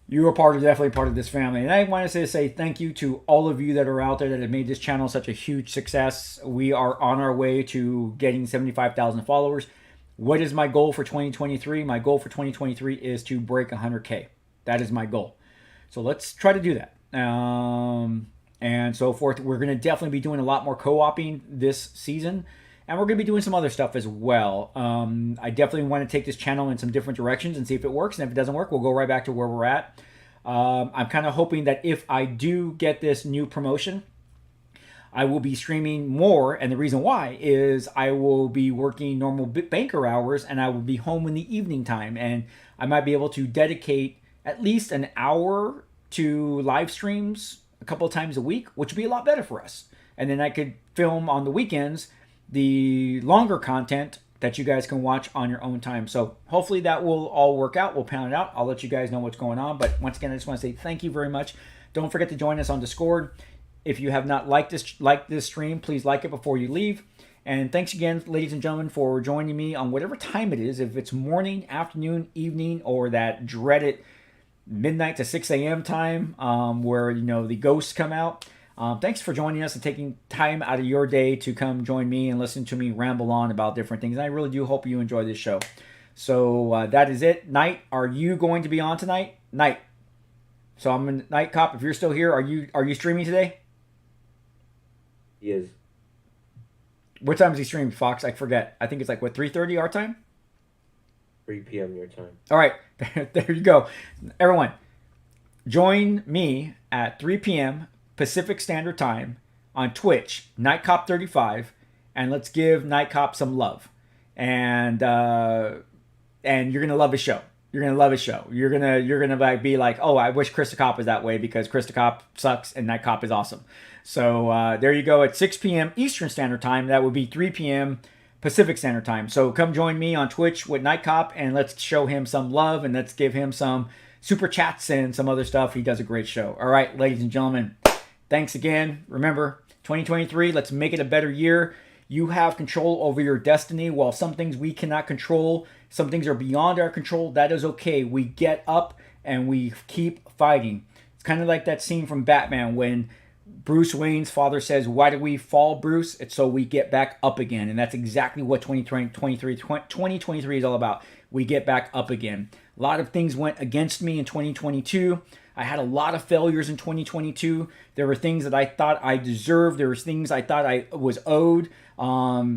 you are definitely part of this family. And I want to say thank you to all of you that are out there that have made this channel such a huge success. We are on our way to getting 75,000 followers. What is my goal for 2023? My goal for 2023 is to break 100K. That is my goal. So let's try to do that. And so forth. We're going to definitely be doing a lot more co-oping this season. And we're going to be doing some other stuff as well. I definitely want to take this channel in some different directions and see if it works. And if it doesn't work, we'll go right back to where we're at. I'm kind of hoping that if I do get this new promotion, I will be streaming more. And the reason why is I will be working normal banker hours and I will be home in the evening time. And I might be able to dedicate at least an hour to live streams a couple of times a week, which would be a lot better for us. And then I could film on the weekends the longer content that you guys can watch on your own time. So hopefully that will all work out. We'll pound it out. I'll let you guys know what's going on. But once again, I just want to say thank you very much. Don't forget to join us on Discord. If you have not liked this stream, please like it before you leave. And thanks again, ladies and gentlemen, for joining me on whatever time it is. If it's morning, afternoon, evening, or that dreaded midnight to 6 a.m. time where the ghosts come out. Thanks for joining us and taking time out of your day to come join me and listen to me ramble on about different things. And I really do hope you enjoy this show. So that is it. Knight, are you going to be on tonight? Knight. So I'm in Night Cop. If you're still here, are you streaming today? He is. What time is he streaming, Fox? I forget. I think it's like, what, 3:30 our time? 3 p.m. your time. All right. There you go. Everyone, join me at 3 p.m. Pacific Standard Time on Twitch, NightCop35, and let's give Night Cop some love. And you're gonna love his show. You're gonna love his show. You're gonna like be like, oh, I wish Krista Cop was that way, because Krista Cop sucks and Night Cop is awesome. So there you go, at 6 p.m. Eastern Standard Time. That would be 3 p.m. Pacific Standard Time. So come join me on Twitch with Night Cop, and let's show him some love, and let's give him some super chats and some other stuff. He does a great show. All right, ladies and gentlemen, thanks again. Remember, 2023, let's make it a better year. You have control over your destiny. While some things we cannot control, some things are beyond our control, that is okay. We get up and we keep fighting. It's kind of like that scene from Batman when Bruce Wayne's father says, why do we fall, Bruce? It's so we get back up again. And that's exactly what 2023 is all about. We get back up again. A lot of things went against me in 2022. I had a lot of failures in 2022. There were things that I thought I deserved. There was things I thought I was owed. I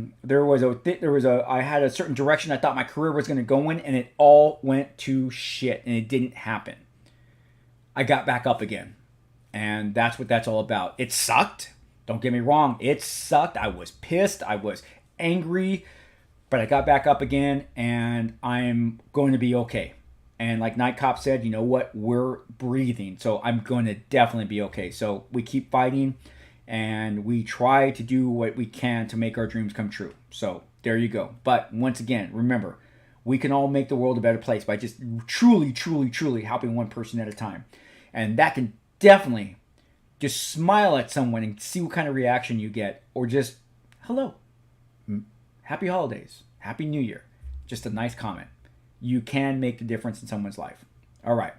had a certain direction I thought my career was going to go in, and it all went to shit, and it didn't happen. I got back up again, and that's what that's all about. It sucked. Don't get me wrong. It sucked. I was pissed. I was angry, but I got back up again, and I'm going to be okay. And like Night Cop said, you know what? We're breathing. So I'm going to definitely be okay. So we keep fighting, and we try to do what we can to make our dreams come true. So there you go. But once again, remember, we can all make the world a better place by just truly, truly, truly helping one person at a time. And that can definitely just smile at someone and see what kind of reaction you get. Or just, hello, happy holidays, happy new year. Just a nice comment. You can make the difference in someone's life. All right.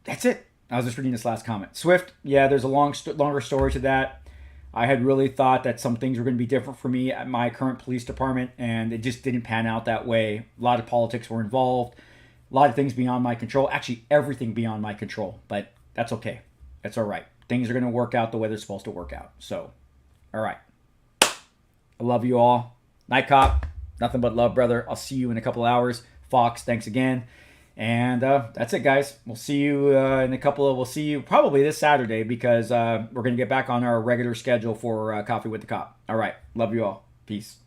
That's it. I was just reading this last comment. Swift, yeah, there's a longer story to that. I had really thought that some things were going to be different for me at my current police department, and it just didn't pan out that way. A lot of politics were involved. A lot of things beyond my control. Actually, everything beyond my control. But that's okay. That's all right. Things are going to work out the way they're supposed to work out. So, all right. I love you all. Night Cop, nothing but love, brother. I'll see you in a couple of hours. Fox, thanks again. And that's it, guys. We'll see you we'll see you probably this Saturday, because we're going to get back on our regular schedule for Coffee with the Cop. All right. Love you all. Peace.